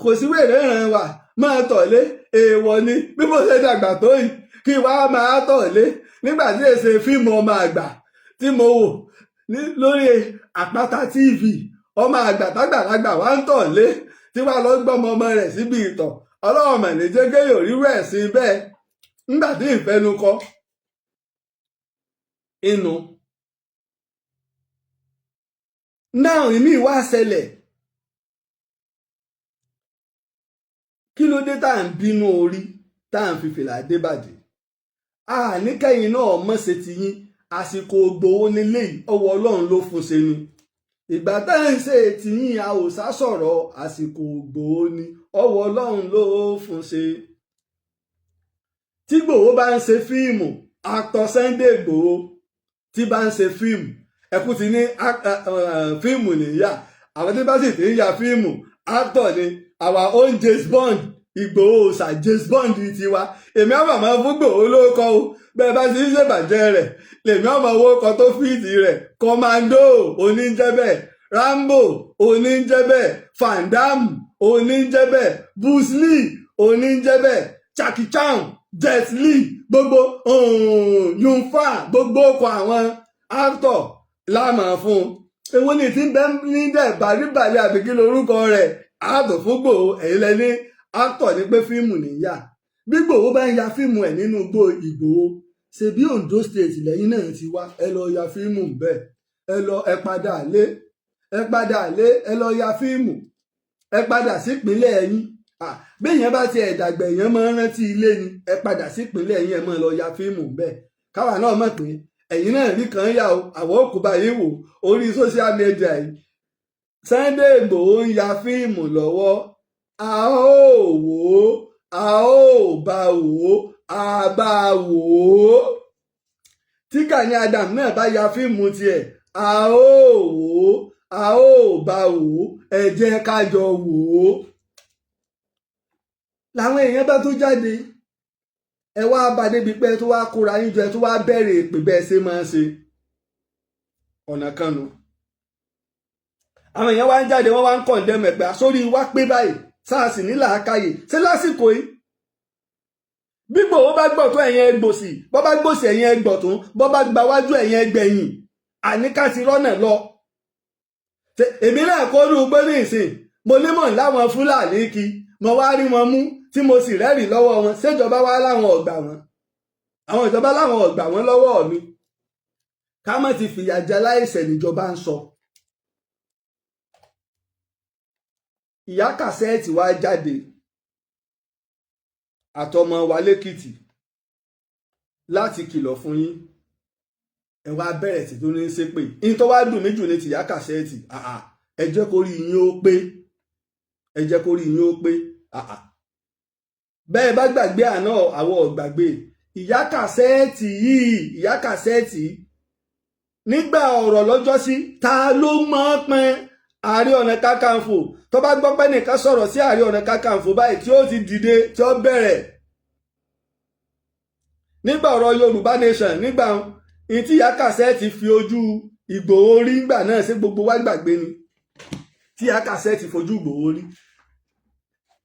[SPEAKER 2] kò sí wèrè ràn wá máa tọ̀lé èèwọ̀ ni bí mo ṣe dàgbà tó yìí kí wàá máa tọ̀lé nígbà tí èsè fíìmù ọmọ àgbà tí mo wò lórí Àpáta TV ọmọ àgbà tágbàlagbà wá ń tọ̀lé tí wàá lọ gbọ́mọ ọmọ rẹ̀ síbi ìtọ̀ ọlọ́run mà ní jẹ́ kéèyàn rírú ẹ̀sìn bẹ́ẹ̀ nígbà tí ìfẹ́nu kọ inú náà ìmí wá ṣẹlẹ̀ kí ló dé tá à ń bínú orí tá à ń fi fìlà débàdì níkẹyìn náà mọ̀ ṣe ti yín àsìkò Ìgbòho nílé ọwọ́ ọlọ́run ló fún ṣe ni ìgbà tá à ń ṣe tìyín a ò sá sọ̀rọ̀ àsìkò Ìgbòho ni ọwọ́ ọlọ́run ló fún ṣe tí Ìgbòho bá ń ṣe fíìmù actor Sunday Ìgbòho tí bá ń ṣe fíìmù ẹkú ti ní fíìmù nìyà àwọn tí bá sì ti ń ya fíìmù actor ni our own James Bond Ìgbòho ṣà James Bond tiwa èmi àwọn àmọ́ fún Ìgbòho ló kọ́ o bẹ́ẹ̀ bá ti ń ṣèbàjẹ́ rẹ̀ lèmi ọmọ owó kan tó fìdí rẹ̀ Commando oníjẹ́bẹ̀ Rambo oníjẹ́bẹ̀ Van Damme oníjẹ́bẹ̀ Bruce Lee oníjẹ́bẹ̀ Jackie Chan Jet Li gbogbo Yunfa gbogbo ọkọ̀ àwọn actor láàmà fún un èwo ni tí ń bẹ ní dẹ̀ bàríbàlẹ̀ àbí kí lorúkọ rẹ̀ ààtò fún Ìgbòho ẹ̀yìn lẹ́ni actor ní pé fíìmù nìyà bí Ìgbòho bá ń ya fíìmù ẹ̀ nínú igbó Ìgbòho ṣebí Ondo State lẹ́yìn náà ti wá ẹ lọ ya fíìmù bẹ́ẹ̀ ẹ lọ ẹ padà lé ẹ padà lé ẹ lọ ya fíìmù ẹ padà sípínlẹ̀ yín béèyàn bá ti ẹ̀dàgbẹ̀ èèyàn máa ń rántí ilé ni ẹ padà sípínlẹ̀ yín ẹ máa lọ ya fíìmù bẹ́ẹ̀ káwa náà mọ̀ pé ẹ̀yin náà rí kan yà ó àwọn òkú báyìí wò orí social media yìí Sunday Igboho ń ya fíìmù lọ́wọ́ a ó wò ó a ó bá wò ó a bá wò ó tí Gani Adams náà bá ya fíìmù tiẹ̀ a ó wò ó a ó bá wò ó ẹ jẹ́ ká jọ wò ó làwọn èèyàn bá tó jáde ẹ wá bá débi pé tó wá kóra yín jọ ẹ tó wá bẹ̀rẹ̀ èpè bẹ́ẹ̀ ṣe máa ń ṣe ọ̀nà kan nu àwọn èèyàn wá ń jáde wọ́n wá ń kọ̀ǹdẹ́mù ẹ̀pẹ́ àsórí wá pé báyìí SARS ní làákàyè ṣé lásìkò yìí bí Ìgbòho bá gbọ̀ tó ẹ̀yìn ẹgbòsì bọ́ bá gbòsì ẹ̀yìn ẹgbọ̀ tó bọ́ bá gba wájú ẹ̀yìn ẹgbẹ̀yìn àníká ti rọ́nà lọ èmi náà kó rú gbé ní ìsìn mo nímọ̀ láwọn Fúlàní kí mo wá rí wọn mú tí mo sì rẹ́rìí lọ́wọ́ wọn ṣèjọba wá láwọn ọ̀gbà wọn àwọn ìjọba láwọn ọ̀gbà wọn lọ́wọ́ mi ká má ti fìyà jẹ aláìṣẹ̀ níjọba ń sọ. Ìyá Kàsẹ́ẹ̀tì wá jáde àtọmọ wa lẹ́kìtì láti kìlọ̀ fún yín ẹ wá bẹ̀rẹ̀ sí tó ní ṣépè ní tó wá dùn mí jù ní tìyá Kàsẹ́ẹ̀tì ẹ jẹ́ kó rí yín ó pé ẹ jẹ́ kó rí yín ó pé bẹ́ẹ̀ bá gbàgbé àná àwọn ọ̀gbàgbé ìyá Kàsẹ́ẹ̀tì yìí ìyá Kàsẹ́ẹ̀tì nígbà ọ̀rọ̀ lọ́jọ́sí ta ló mọ̀ pín Ààrẹ Ọ̀nà Kakanfò tó bá gbọ́ pé nìkan sọ̀rọ̀ sí Ààrẹ Ọ̀nà Kakanfò báyìí tí ó ti dìde tí ó bẹ̀rẹ̀ nígbà ọ̀rọ̀ Yorùbá Nation nígbà ní tí ìyá Kàsẹ́ẹ̀tì fi ojú Ìgbòho rí nígbà náà ṣé gbogbo wa gbàgbé ni tí ìyá Kàsẹ́ẹ̀tì fojú Ìgbòho rí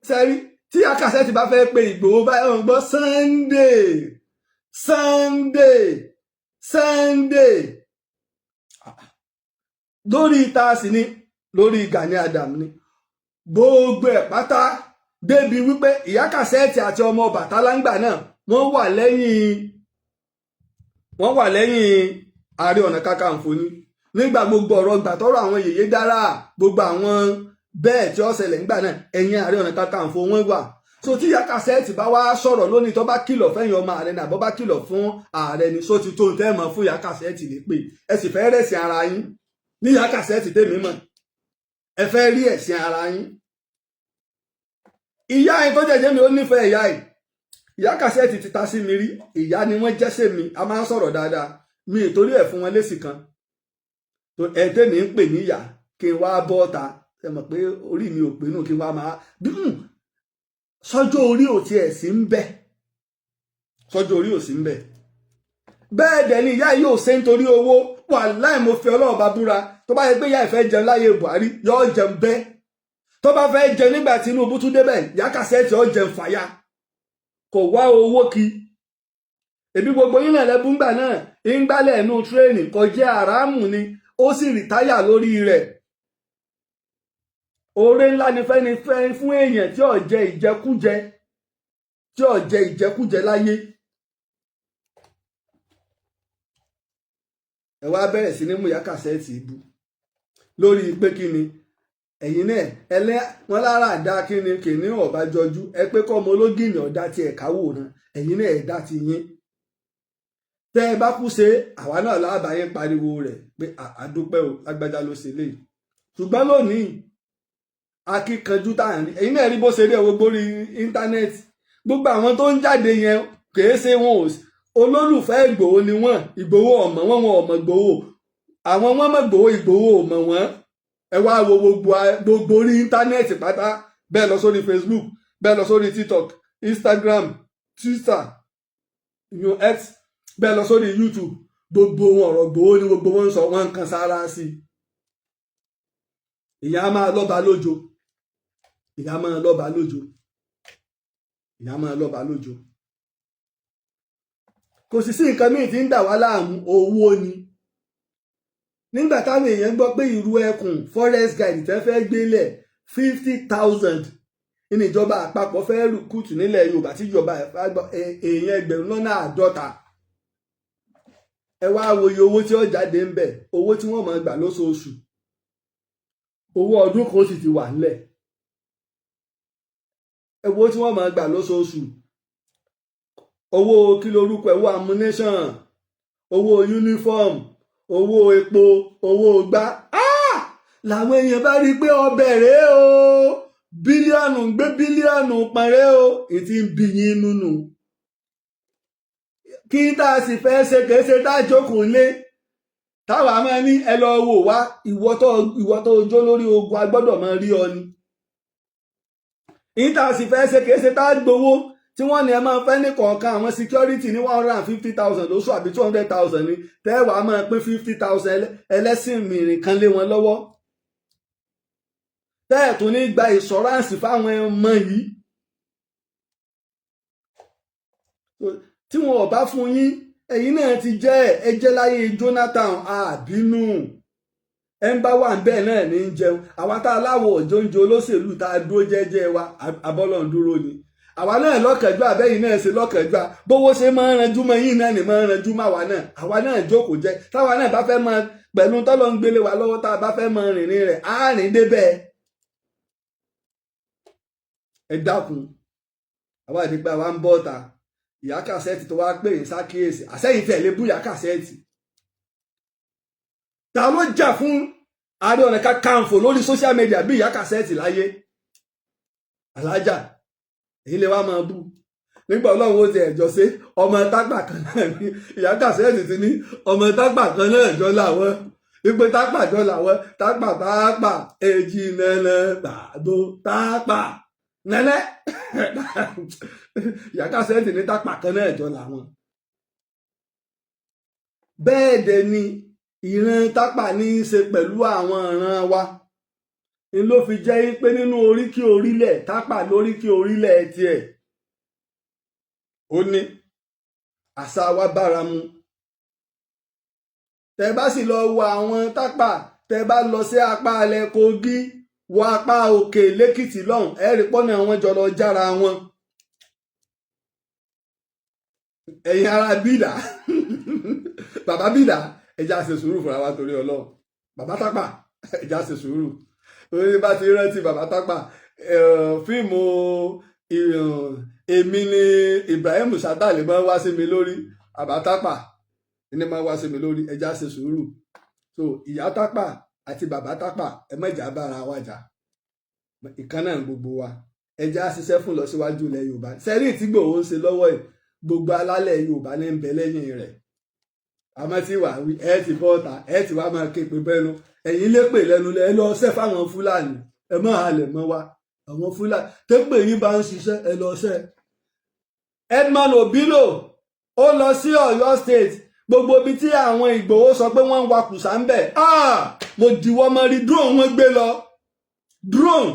[SPEAKER 2] sẹ́rí tí ìyá Kàsẹ́ẹ̀tì bá fẹ́ pe Ìgbòho báyìí wọ́n gbọ́ Sunday Sunday Sunday lórí ìta sí ni lórí Gani Adams ni gbogbo ẹ̀ pátá débi wípé ìyá Kàsẹ́ẹ̀tì àti ọmọ Ọbàtálá ńgbà náà wọ́n wà lẹ́yìn Ààrẹ Ọ̀nà Kakanfò ni nígbà gbogbo ọ̀rọ̀ gbàtọ́rọ̀ àwọn yèyé dára gbogbo àwọn bẹ́ẹ̀ tí ó ṣẹlẹ̀ ńgbà náà ẹ̀yìn Ààrẹ Ọ̀nà Kakanfò wọ́n wà so tí ìyá Kàsẹ́ẹ̀tì bá wá sọ̀rọ̀ lónìí tó bá kìlọ̀ fẹ́yìn ọmọ ààrẹ náà bó bá kìlọ̀ fún ààrẹ ni so ti tó ń tẹ́ mọ́ fún ìyá Kàsẹ́ẹ̀tì lè pè ẹ sì fẹ́ rẹ̀sìn ara yín ní ìyá Kàsẹ́ẹ̀tì tèmi mọ̀ ẹ fẹ́ rí ẹ̀sìn ara yín ìyá yín tó jẹ́jẹ́ mi ó nífẹ̀ẹ́ ìyá yìí ìyá Kàsẹ́ẹ̀tì ti ta sí mi rí ìyá ni wọ́n jẹ́sẹ̀ mi a máa ń sọ̀rọ̀ dáadáa mi ìtorí ẹ̀ fún wọn lésì kan ẹ tèmi ń pè ní ìyá kí n wá bọ́ ọ̀ta ẹ mọ̀ pé orí mi ò pé nù kí n wá máa bí sọ́jọ́ orí ò tiẹ̀ sí ń bẹ sọ́jọ́ orí ò sí ń bẹ bẹ́ẹ̀ dẹ̀ ni ìyá yìí ò ṣe nítorí owó wàláì mo fi Ọlọ́run bá búra tó bá yẹ pé ìyá ìfẹ́ jẹun láyé Buhari yóò jẹun bẹ́ẹ̀ tó bá fẹ́ jẹun nígbà Tinubu tún débẹ̀ ìyá Kàsẹ́ẹ̀tì ó jẹun fàyà kò wá owó kí ebi gbogbo yín náà lẹ́bùn gbà náà ń gbálẹ̀ ẹ̀nu tírẹ́ẹ̀nì kò jẹ́ àràmù ni ó sì rìtáyà lórí rẹ̀ oore ńlá ni fẹ́ni fẹ́ fún èèyàn tí ò jẹ ìjẹkújẹ láyé ẹ wá bẹ̀rẹ̀ sí ní mú ìyá Kàsẹ́ẹ̀tì ibú lórí pé kí ni ẹ̀yin náà wọn lára àdá kí ni kìíní ọ̀bá jọjú ẹ pé kọ́ ọmọ ológìnì ọ̀dá tí ẹ̀ka wòran ẹ̀yin náà ẹ̀dá ti yín tẹ́ ẹ bá kú ṣe àwa náà láàbà yín pariwo rẹ̀ pé àdúpẹ́ o lágbájá ló ṣe léyìí ṣùgbọ́n lónìí akíkanjú táyà ní ẹ̀yin náà rí bó ṣe rí ẹ̀wọ̀ gbórí íńtánẹ́ẹ̀tì gbogbo àwọn tó ń jáde yẹn kìí ṣe wọn ò olólùfẹ́ Ìgbòho ni wọ́n Ìgbòho ọ̀mọ̀ wọn ọ̀mọ̀ Ìgbòho àwọn wọn mọ̀ Ìgbòho Ìgbòho ọ̀mọ̀ wọn ẹ wá wo gbogbo orí íńtánẹ́ẹ̀tì pátá bẹ́ẹ̀ lọ sórí Facebook bẹ́ẹ̀ lọ sórí TikTok Instagram Twitter X bẹ́ẹ̀ lọ sórí YouTube gbogbo wọn ọ̀rọ̀ Ìgbòho ni gbogbo wọn ń sọ wọn ń kan sára sí ìyá máa lọ́ba lójo ìyá máa lọ́ba lójo ìyá máa lọ́ba lójo kò sì sí nǹkan míì tí ń dà wá láàmú owó ni nígbà táwọn èèyàn gbọ́ pé ìrù ẹkùn forest guide tẹ́ fẹ́ gbélẹ̀ 50,000 ní ìjọba àpapọ̀ fẹ́ rìkúùtù nílẹ̀ Yorùbá tí ìjọba èèyàn ẹgbẹ̀rún lọ́nà 50 ẹ wá wo iye owó tí ó jáde ń bẹ̀ owó tí wọ́n máa gbà lóṣooṣù owó ọdún kan sì ti wà nílẹ̀ owó tí wọ́n máa gbà lóṣooṣù owó kí lorúkọ owó ammunition owó uniform owó epo owó gbá làwọn èèyàn bá rí i pé ọbẹ̀ rèé o bílíọ̀nù gbé bílíọ̀nù pọ̀nrẹ́ o ètí ń bí yín nínú kí tá a sì fẹ́ ṣe kìí ṣe tá a jókòó lé táwa máa ní ẹ lọ wò wá ìwọ tó jó lórí ogun a gbọ́dọ̀ máa rí ọ ni kí tá a sì fẹ́ ṣe kìí ṣe tá a gbowó tí wọ́n ní ẹ máa fẹ́ ní kọ̀ọ̀kan àwọn security ní 150,000 lóṣù àbí 200,000 ní tẹ́wàá máa pín 50,000 ẹlẹ́sìn mìíràn kan lé wọn lọ́wọ́ tẹ́ẹ̀tún ní gba ìṣọ́ránsì fáwọn ọmọ yìí tí wọn ò bá fún yín ẹ̀yin náà ti jẹ́ ẹjẹ́ láyé Jonathan àbínú ẹ̀ ń bá wà ń bẹ́ẹ̀ náà ní í jẹun àwa tá a láwọ̀ òjòǹjò olóṣèlú tá a dúró jẹ́jẹ́ wa abọ́lọ̀ ń dúró ni àwa náà lọ́kànjú àbẹ́yìn náà ṣe lọ́kànjú bówó ṣe máa ń ranjú mọ́ yín náà ni máa ń ranjú mọ́ àwa náà jókòó jẹ́ táwa náà bá fẹ́ mọ pẹ̀lú tọ́lọ́ ń gbélé wa lọ́wọ́ tá a bá fẹ́ mọ rìnrìn rẹ̀ á rìn débẹ̀ ẹ dákun àwa ìdígbà wa ń bọ́ ta ìyá kàṣẹ́ẹ̀tì tó wá pè é sákìyèsí àṣẹ́yìn fẹ́ lè bú ìyá kàṣẹ́ẹ̀tì ta ló jà fún Ààrẹ Ọ̀nà Kakanfò lórí social media bí ìyá kàṣẹ́ẹ̀tì láyé alájà èyí lè wá máa bú nígbà Ọlọ́run ó ti ẹ̀jọ́ sí ọmọ tágbà kan náà ní ìyá kàṣẹ́ẹ̀tì ti ní ọmọ tágbà kan náà jọ làwọn wípé tágbà jọ làwọn tágbà èjì nẹ́nẹ́ gbàgbó tágbà nẹ́nẹ́ ìyá kàṣẹ́ẹ̀tì ní tágbà kan náà jọ làwọn. bẹ́ẹ̀ dẹ̀ ni ìran tágbà ní í ṣe pẹ̀lú àwọn ìran wa ni ló fi jẹ́ pé nínú oríkì orílẹ̀ tápà lóríkì orílẹ̀ tiẹ̀ ó ní àṣà wa bára mu tẹ bá sì lọ wo àwọn tápà tẹ bá lọ sí apá alẹ́ Kogi wọ apá òkè lẹ́kìtì lọ́hùn ẹ rí pọ́nà àwọn jọ lọ jára wọn ẹ̀yin ará bídà bàbá bídà ẹja ṣe sùúrù fúnra wa torí Ọlọ́run bàbá tápà ẹja ṣe sùúrù torí bá ti rántí bàbá tápà fíìmù èmi ni Ibrahim Shatale máa ń wá sí mi lórí bàbá tápà ní máa ń wá sí mi lórí ẹja ṣe sùúrù so ìyá tápà àti bàbá tápà ẹ mẹ́jà bára wa jà ìkan náà gbogbo wa ẹja ṣiṣẹ́ fún lọ síwájú ilẹ̀ Yorùbá sẹ́rí tí Ìgbòho ń ṣe lọ́wọ́ ẹ̀ gbogbo alálẹ̀ Yorùbá ní ń bẹ lẹ́yìn rẹ̀ àmọ́ tí wà wí ẹ ti bọ́ ọ̀tà ẹ ti wá máa ké pé bẹ́nu ẹ̀yin lépè lẹ́nu ẹ lọ ṣẹ́ fáwọn Fúlàní ẹ má halẹ̀ mọ́ wa àwọn Fúlàní tẹ́pẹ́ yín bá ń ṣiṣẹ́ ẹ lọ ṣẹ́. Edmond Obilo ó lọ sí Ọ̀yọ́ state gbogbo ibi tí àwọn Ìgbòho sọ pé wọ́n ń wa kùsà ń bẹ̀ mo dìwọ́ mọ́ rí drone wọ́n gbé lọ drone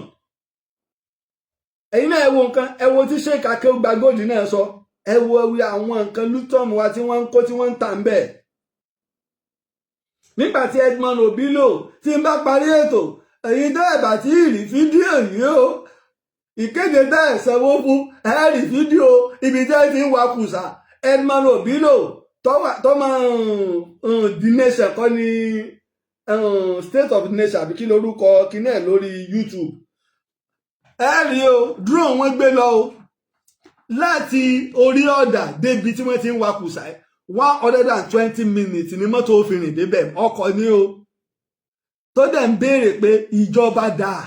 [SPEAKER 2] ẹ̀yin náà ẹ wo nǹkan ẹ wo tí Sheikh Akeugbagold náà sọ ẹ wo àwọn nǹkan lutom wa tí wọ́n ń kó tí wọ́n ń tà ń bẹ̀. nígbà tí Edmond Obilo tí ń bá parí ètò ẹ̀yin tẹ́ ẹ̀ bá tí ì rí fídíò yìí o ìkéde tẹ́ ẹ̀ sanwó fún ẹ̀ rí fídíò ibi tẹ́ ẹ ti ń wakùsà Edmond Obilo tó máa the nation kọ́ ni state of the nation àbí kí lorúkọ kíní ẹ̀ lórí YouTube ẹ̀ rí o drone wọ́n gbé lọ o láti orí ọ̀dà débi tí wọ́n ti ń wakùsà 120 minutes ni mọ́tò òfin rìn débẹ̀ ọkọ̀ ni o tó dẹ̀ ń béèrè pé ìjọba dáa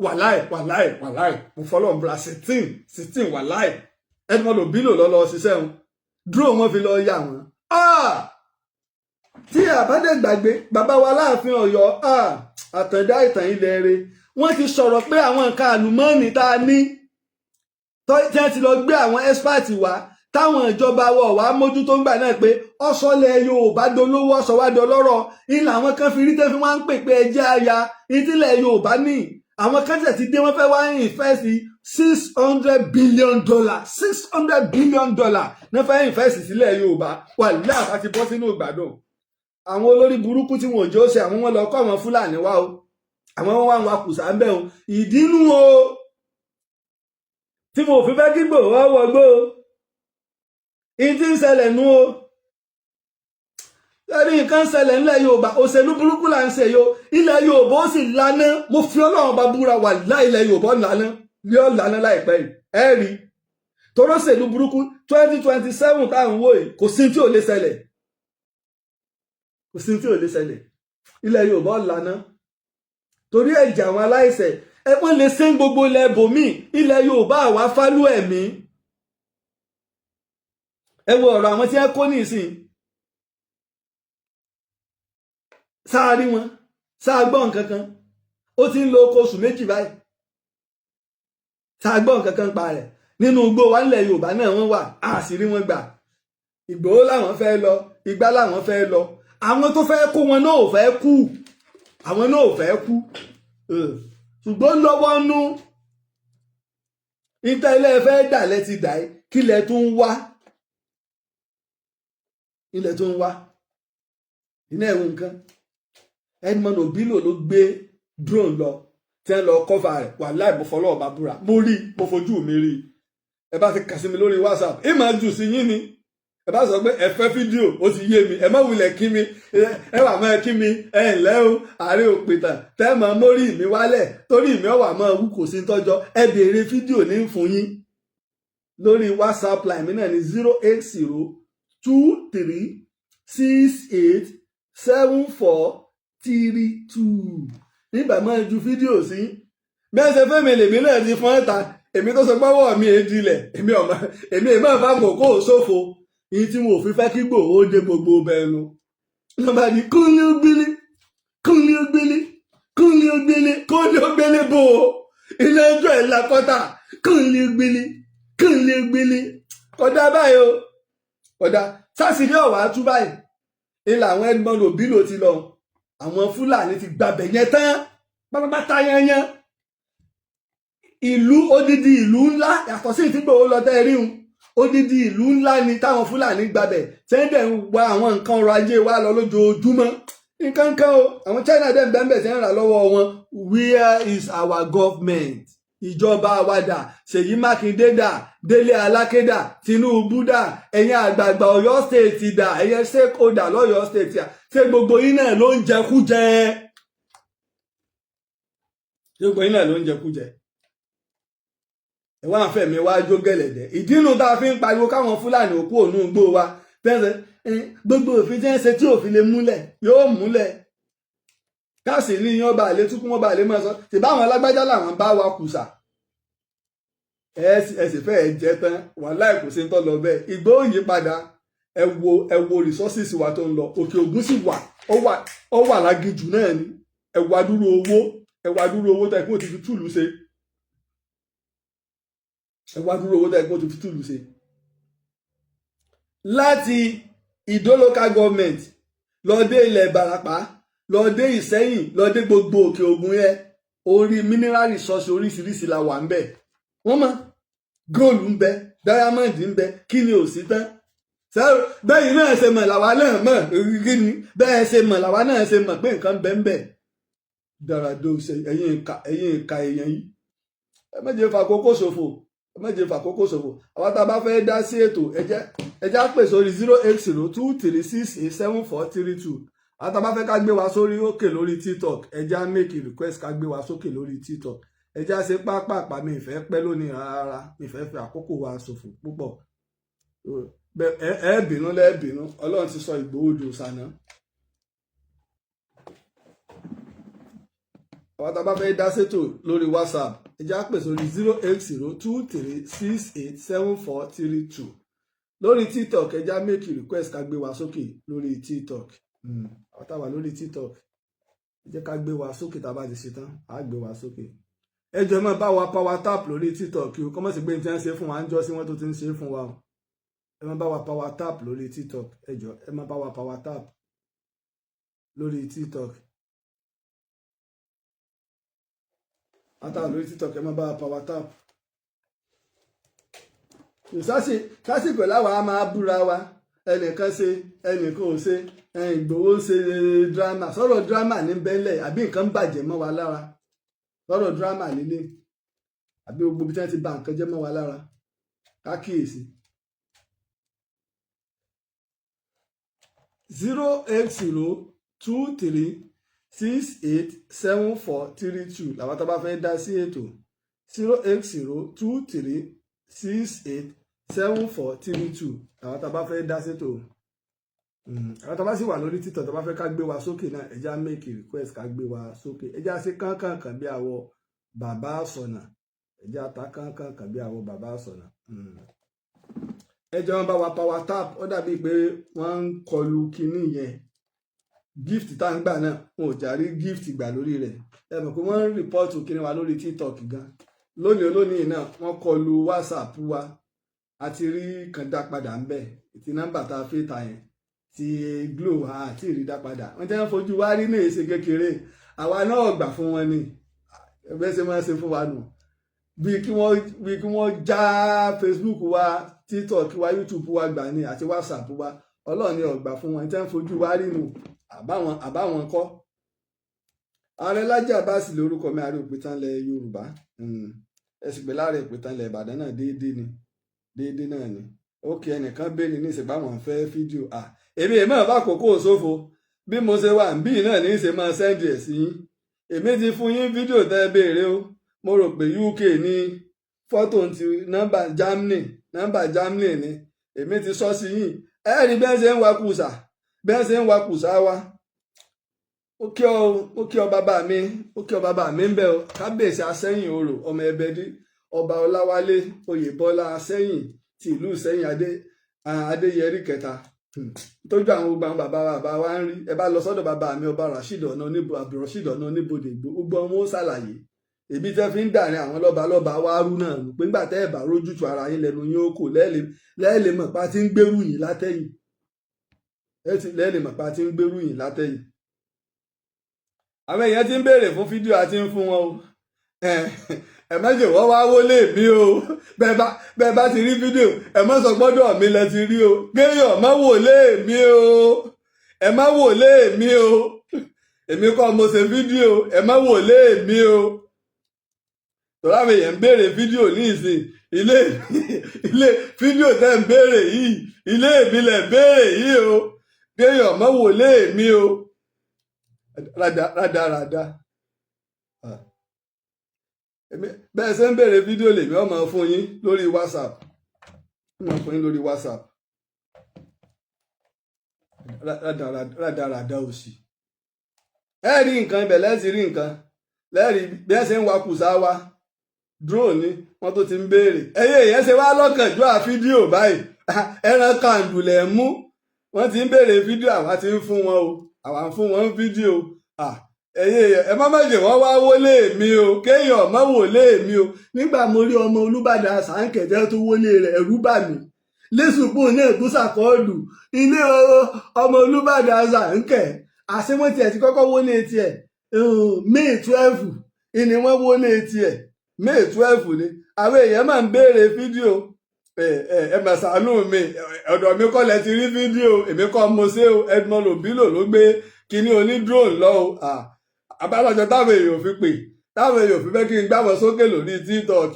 [SPEAKER 2] wàláì mo fọlọ́ ń bra 16 wàláì Edmond Obilo lọ́lọ́ ṣiṣẹ́ wọn dúró wọn fi lọ yà wọn. tí àbádẹ́ gbàgbé bàbá wa láàfin Ọ̀yọ́ àtàndá ìtàn ilẹ̀ rẹ̀ wọ́n ti sọ̀rọ̀ pé àwọn nǹkan àlùmọ́ọ́nì tá a ní tí wọ́n ti lọ gbé àwọn expert wá táwọn ìjọba wọ̀ wá mójútó ń gbà náà pé ọ̀sọ́lẹ̀ Yorùbá dolówó ọ̀sọ̀wádọ́ lọ́rọ̀ ilà àwọn kan fi rí tẹ́ fi wá ń pè pé ẹjẹ́ aya ìtìlẹ̀ Yorùbá ní àwọn kan tẹ̀ ti dé wọ́n fẹ́ wá ń invest $600 billion $600 billion náà fẹ́ invest sílẹ̀ Yorùbá wà láàbá ti bọ́ sínú ìgbàdùn àwọn olórí burúkú tí wọn ò jẹ́ ó ṣe àwọn wọn lọ kọ́ àwọn Fúlàní wá o àwọn wọn wá ń wa kùsà ń bẹ̀ o ìdínú o tí mo fi fẹ́ kí Ìgbòho wọgbó o ìdí ń ṣẹlẹ̀ nú o ẹni nǹkan ṣẹlẹ̀ ńlẹ̀ Yorùbá òṣèlú burúkú là ń ṣe yo ilẹ̀ Yorùbá ó sì lànà mo fi Ọlọ́run bá búra wà láì ilẹ̀ Yorùbá lànà yóò lànà láìpẹ́ yìí ẹ rí torí òṣèlú burúkú 2027 táwọn wò yìí kò sí tí ò lè ṣẹlẹ̀ kò sí tí ò lè ṣẹlẹ̀ ilẹ̀ Yorùbá lànà torí ẹ̀jẹ̀ àwọn aláìṣẹ̀ ẹ wọ́n lè ṣe ń gbogbo ilẹ̀ bòmí ilẹ̀ Yorùbá àwa fálú ẹ̀mí ẹ wo ọ̀rọ̀ àwọn tí ẹ kó ní ìsìn sáà rí wọn sáà gbọ́ nǹkan kan ó ti ń lo oko oṣù méjì báyìí sáà gbọ́ nǹkan kan pa rẹ̀ nínú igbó wa nílẹ̀ Yorùbá náà wọ́n wà àṣírí wọn gbà Ìgbòho làwọn fẹ́ lọ Ìgbà làwọn fẹ́ lọ àwọn tó fẹ́ kó wọn náà ò fẹ́ kú àwọn náà ò fẹ́ kú ṣùgbọ́n lọ́wọ́ nú níta ilé ẹ fẹ́ dà lẹ́ti dà ẹ́ kílẹ̀ tó ń wá ilẹ̀ tó ń wá iná ẹ̀wù nǹkan Edmond Obilo ló gbé drone lọ tí wọ́n lọ kọ́fà rẹ̀ wà láì mo fọlọ́ ọba búra mo rí mo fojú mi rí ẹ bá ti kà sí mi lórí WhatsApp ẹ máa jù sí yín ni ẹ bá sọ pé ẹ fẹ́ fídíò ó ti yé mi ẹ má wulẹ̀ kí mi ẹ wà máa kí mi ẹ ǹlẹ́ o ààrẹ òpìtàn tẹ́ máa mórí mi wálẹ̀ torí mi ọ̀wà máa wú kò sí tọ́jọ́ ẹ béèrè fídíò ní fún yín lórí WhatsApp line mi náà ní 08023687432 nígbà máa ju fídíò sí bẹ́ẹ̀ ṣe fẹ́ mi lèmi náà ti fọ́n ẹ̀ta èmi tó sọ pọ́wọ́ mi èdìlẹ̀ èmi ìmọ̀ ìfàgbọ̀ kó o ṣòfò yìí tí mo fi fẹ́ kí Ìgbòho dé gbogbo bẹ́ẹ̀ nu lọ́ba ní Kúnlé Ògbélé Kúnlé Ògbélé Kúnlé Ògbélé Kúnlé Ògbélé bò ó ilé ẹjọ́ ẹ̀ lakọ́tà Kúnlé Ògbélé Kúnlé Ògbélé kódà báyìí o kódà sásìrí ọ̀wá tú báyìí ilẹ̀ àwọn Edmond Obilo ti lọ àwọn Fúlàní ti gbàbẹ̀ yẹn tán pátápátá yẹnyẹn ìlú odidi ìlú ńlá yàtọ̀ sí ìtìgbòho lọ́tẹ́ rí un odidi ìlú ńlá ni táwọn Fúlàní gbàbẹ̀ tẹ́ńdẹ̀ ń wá àwọn nǹkan ọrọ̀ ajé wa lọ lójoojúmọ́ nǹkan kan o àwọn China dẹ̀ ń bẹ́ẹ̀ tẹ́ ń rà lọ́wọ́ wọn where is our government ìjọba wa dà Ṣèyí Mákindé dà Délé Aláké dà Tinubu dà ẹ̀yin àgbààgbà Ọ̀yọ́ state dà ẹ̀yin stakeholder lọ́yọ́ state dà ṣé gbogbo yín náà ló ń jẹkújẹ gbogbo yín náà ló ń jẹkújẹ ẹ̀wọ̀n àfẹ̀mí wá jó gẹ̀lẹ̀dẹ̀ ìdínú tá a fi ń pariwo káwọn Fúlàní òkú ònú gbó wa tẹ́sẹ̀ gbogbo òfin tí ń ṣe tí òfin lè múlẹ̀ yóò múlẹ̀ káàsì ní yan ọba àlè túkú wọn bá àlè máa sọ tí báwọn alágbájá làwọn bá wa kùsà ẹ sì fẹ́ jẹ tán wàláhì kò sí ń tọ́ lọ bẹ́ẹ̀ Ìgbòho yí padà ẹ wo resources wa tó ń lọ Òkè Ògùn sì wà ó wà lágijù náà ni ẹ wá dúró owó tẹ́ kí wọ́n ti fi túlù ṣe ẹ wá dúró owó tẹ́ kí wọ́n ti fi túlù ṣe láti Ìdó local government lọ dé ilẹ̀ Ìbàràpá lọ dé Ìṣẹ́yìn lọ dé gbogbo Òkè Ògùn yẹn orí mineral resource oríṣiríṣi la wà ń bẹ̀ wọ́n mọ̀ góòlù ń bẹ diamond ń bẹ kí ni ò sí tán bẹ́ẹ̀ náà ṣe mọ̀ làwa náà mọ̀ kí ni bẹ́ẹ̀ ṣe mọ̀ làwa náà ṣe mọ̀ pé nǹkan bẹ́ẹ̀ ń bẹ̀ dáradó ṣe ẹ̀yin ìka èèyàn yìí ẹ má jẹ́ fàkókò ṣòfò àwọn tá a bá fẹ́ dá sí ètò ẹ já pè sórí 08023687432 àwọn tá a bá fẹ́ ká gbé wa sórí òkè lórí TikTok ẹ já make request ká gbé wa sókè lórí TikTok ẹ já ṣe pápápá mi ìfẹ́ pẹ́ lónìí rárá mi ìfẹ́ fi àkókò wa ṣòfò púpọ̀ ẹ bínú lẹ́ẹ̀bínú Ọlọ́run ti sọ Ìgbòho dò sànà àwọn tá a bá fẹ́ dá sétò lórí WhatsApp ẹ já pè sórí 08023687432 lórí TikTok ẹ já make request ká gbé wa sókè lórí TikTok àwọn tá a wà lórí TikTok ẹ jẹ́ ká gbé wa sókè tá a bá ti ṣe tán á gbé wa sókè ẹ jọ̀ọ́ máa bá wa power tap lórí TikTok o kọ́ mọ̀ sí pé n ti ń ṣe fún wa ń jọ́ sí wọ́n tó ti ń ṣe fún wa o ẹ máa bá wa power tap lórí TikTok ẹ jọ̀ọ́ ẹ máa bá wa power tap lórí TikTok àtàwọn lórí TikTok ẹ máa bá wa power tap sásìkò láwa á máa búra wa ẹnìkan ṣe ẹnìkan ò ṣe Ìgbòho ṣe drama sọ̀rọ̀ drama ní bẹ́lẹ̀ àbí nǹkan bàjẹ́ mọ́ wa lára lọ́rọ̀ drama lílé àbí gbogbo bí wọ́n ti bà nǹkan jẹ́ mọ́ wa lára kákíyèsí 08023687432 làwọn tó bá fẹ́ dá sí ètò 08023687432 làwọn tó bá fẹ́ dá sí ètò. Àwọn tó bá sì wà lórí títọ̀ tó bá fẹ́ ká gbé wa sókè náà ẹja make request ká gbé wa sókè ẹja ṣe kánkànkàn bí àwọ bàbá àsọ̀nà ẹja ta kánkànkàn bí àwọ bàbá àsọ̀nà. Ẹjọ́ wọn bá wa power tap ó dàbí pé wọ́n ń kọlu kinní yẹn gift tá ń gbà náà wọn ò járí gift gbà lórí rẹ̀ ẹ mọ̀ pé wọ́n ń rìpọ́ọ̀tù kinní wa lórí TikTok gan lónìí náà wọ́n kọlu WhatsApp wa àti rí kan dá padà ń bẹ̀ ti nọ́mbà tá a fi ta yẹn ti Glo àti ìrídá padà wọ́n jẹ́ ń fojú wá rí ní èsè kékeré àwa náà gbà fún wọn ni ẹgbẹ́ ṣe máa ń ṣe fún wa nù bí kí wọ́n já Facebook wa TikTok wa YouTube wa gbà ní àti WhatsApp wa Ọlọ́run ni ọ̀gbà fún wọn jẹ́ ń fojú wá rí nù àbáwọn kọ́. Ààrẹ Lájí Abbas lórúkọ mi ààrẹ òpìtánlẹ̀ Yorùbá ẹ̀sìn pé láàrẹ òpìtánlẹ̀ Ìbàdàn náà déédéé náà ni ókè ẹnìkan béèrè ní ìsìnkú àwọn fẹ́ fídíò èmi èmọ̀ bá kókó ṣòfò bí mo ṣe wà níbí náà ní í ṣe máa sẹ́ndì ẹ̀ sí yín èmi ti fún yín fídíò tẹ́ béèrè o mo rò pé UK ní fọ́tò ti nọ́mbà Germany ni èmi ti sọ sí yín ẹ rí bẹ́ẹ̀ ṣe ń wa kùsà wa ó kí ọ bàbá mi ń bẹ o kábíyèsí Asẹ́yìn Orò ọmọ Ẹbẹdí ọba Ọláwálé Oyèbọ́lá Asẹ́yìn ti ìlú Ìsẹ́yìn Adéyẹrí kẹta tójú àwọn gbogbo àwọn bàbá wa ń rí ẹ bá lọ sọ́dọ̀ bàbá mi ọba Rasheed Ọ̀nà Oníbodè gbogbo ọmọ ó ṣàlàyé èbí tẹ́ fi ń dàrin àwọn lọ́ba wa rú náà nù pé ńgbà tẹ́ ẹ̀ bá rójútu ara yín lẹ́nu yín ó kò lẹ́ẹ̀lẹ́ mọ̀ pa ti ń gbérù yín látẹ̀yìn àwọn èèyàn ti ń béèrè fún fídíò àti ń fún wọn o ẹ má jẹ́ wọ́n wá wọlé mi o bẹ́ẹ̀ bá ti rí fídíò ẹ má sọ gbọ́dọ̀ mi lẹ ti rí o kéèyàn má wọlé mi o ẹ má wọlé mi o èmi kọ́ mo ṣe fídíò ẹ má wọlé mi o tọ́lá mi yẹn ń béèrè fídíò ní ìsìn ilé fídíò tẹ́ ń béèrè yìí ilé mi lẹ̀ béèrè yìí o kéèyàn má wọlé mi o rádaràda. Bẹ́ẹ̀ ṣe ń béèrè fídíò lèmi ó máa fún yín lórí WhatsApp rádaràda òsì ẹ rí nǹkan ibẹ̀ lẹ́sìn rí nǹkan lẹ́rìí bí ẹ ṣe ń wa kùsà wa drone ni wọ́n tó ti ń béèrè ẹyẹ ìyẹn ṣe wá lọ́kànjú à fídíò báyìí ẹran kàǹdùlẹ̀ mú wọ́n ti ń béèrè fídíò àwa ti ń fún wọn o àwa ń fún wọn fídíò ẹ má jẹ́ wọ́n wá wọlé mi o kéèyàn má wọlé mi o nígbà mo rí ọmọ Olúbàdàn Àṣàǹkẹ̀jẹ́ tó wọlé rẹ̀ ẹ̀rú bà mí lẹ́sùpọ̀ náà tó ṣàkọọ́lù ilé ọmọ Olúbàdàn Àṣàǹkẹ̀ àṣewọ́n tiẹ̀ ti kọ́kọ́ wọlé tiẹ̀ May 12 ni wọ́n wọlé tiẹ̀ May 12 ni àwọn èèyàn máa ń béèrè fídíò ẹ mà ṣàánú mi ọ̀dọ̀ mi kọ́ lẹ ti rí fídíò èmi kọ́ mo ṣe o Edmond Obilo ló gbé kinní oní drone lọ o abájọ táwọn èèyàn fi pè táwọn èèyàn fi fẹ́ kí n gbá wọn sókè lórí TikTok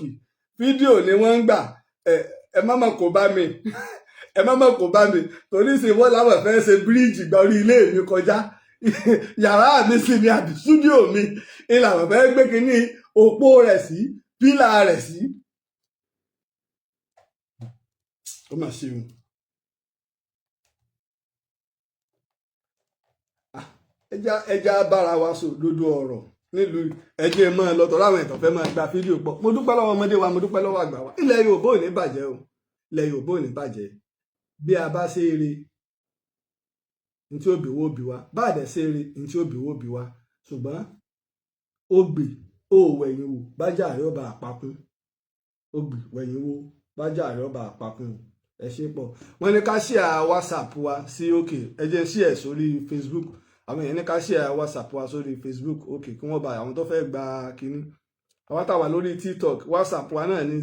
[SPEAKER 2] fídíò ni wọ́n ń gbà ẹ má mà kó bá mi torí sì wọ́n láwọn fẹ́ ṣe bíríìjì gba orí ilé mi kọjá yàrá mi sì ni àbí stúdíò mi ni làwọn fẹ́ gbé kínní òpó rẹ̀ sí pílà rẹ̀ sí. ó mà ṣe o. ẹja bára wa sọ lódò ọ̀rọ̀ nílùú ẹjẹ máa lọ tọrọ àwọn ìtàn fẹ́ máa gba fídíò pọ̀ mo dúpẹ́ lọ́wọ́ ọmọdé wa mo dúpẹ́ lọ́wọ́ àgbà wa ilẹ̀ Yorùbá ò ní bàjẹ́ o ilẹ̀ Yorùbá ò ní bàjẹ́ bí a bá ṣe eré ní tí òbí wo bí wa bá a dẹ̀ ṣe eré ní tí òbí wo bí wa ṣùgbọ́n ògbì òwẹ̀yìn wò bájà rẹ̀ ọba àpapọ̀ ògbì wẹ̀yìn wò bájà rẹ̀ ọba àpapọ̀ ẹ ṣe pọ̀ wọ́n ní ká share WhatsApp wa sí òkè ẹ jẹ́ share sórí Facebook àwọn èèyàn ní ká share WhatsApp wa sórí Facebook òkè kí wọ́n bá àwọn tó fẹ́ gba kínní àwọn táwa lórí TikTok WhatsApp wa náà ní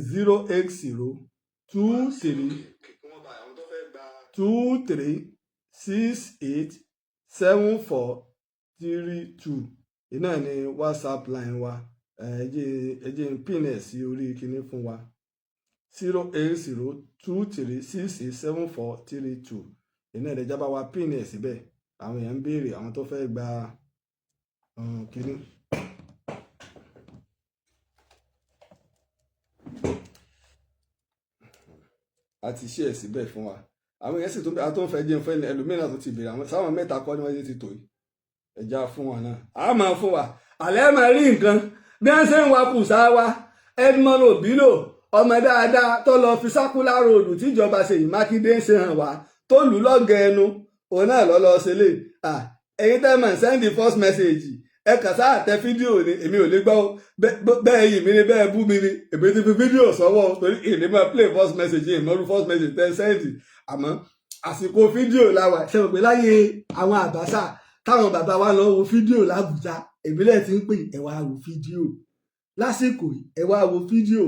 [SPEAKER 2] 08023687432 iná ní WhatsApp line wa ẹ jẹ́ n pin ẹ̀ sí orí kínní fún wa 08023687432 iná ẹ̀dẹ́jà bá wa pín ẹ̀ síbẹ̀ àwọn èèyàn ń béèrè àwọn tó fẹ́ gba kínní. a ti ṣe ẹ̀ síbẹ̀ fún wa àwọn èèyàn sì tún a tó ń fẹ́ jẹun fẹ́ ẹlòmíràn tó ti béèrè àwọn sáwọn mẹ́ta kọ́ ni wọ́n ti tò yìí ẹ̀já fún wa náà a máa fún wa àlẹ́ máa rí nǹkan bí wọ́n ṣe ń wa kùsà wa Edmond Obilo ọmọ dáadáa tó lọ fi sákúlá ròdù tíjọba Ṣèyí Mákindé ń ṣe hàn wá tó lù lọ́gẹ̀ ẹnu òun náà lọ́ọ́ ṣe lè ẹ̀yin tẹ́ mọ̀ send the first message ẹ kàn sáà tẹ fídíò ni èmi ò lè gbọ́ bẹ́ẹ̀ yìí mi ni bẹ́ẹ̀ bú mi ni èmi ti fi fídíò sọ́wọ́ torí èmi máa play first message yìí mọ́rú first message tẹ́ send àmọ́ àsìkò fídíò làwà ṣe mọ̀ pé láyé àwọn Àbáṣà táwọn bàbá wa lọ wo fídíò l'Àbújá ìbílẹ̀ ti ń pè ẹ wá wo fídíò lásìkò ẹ wá wo fídíò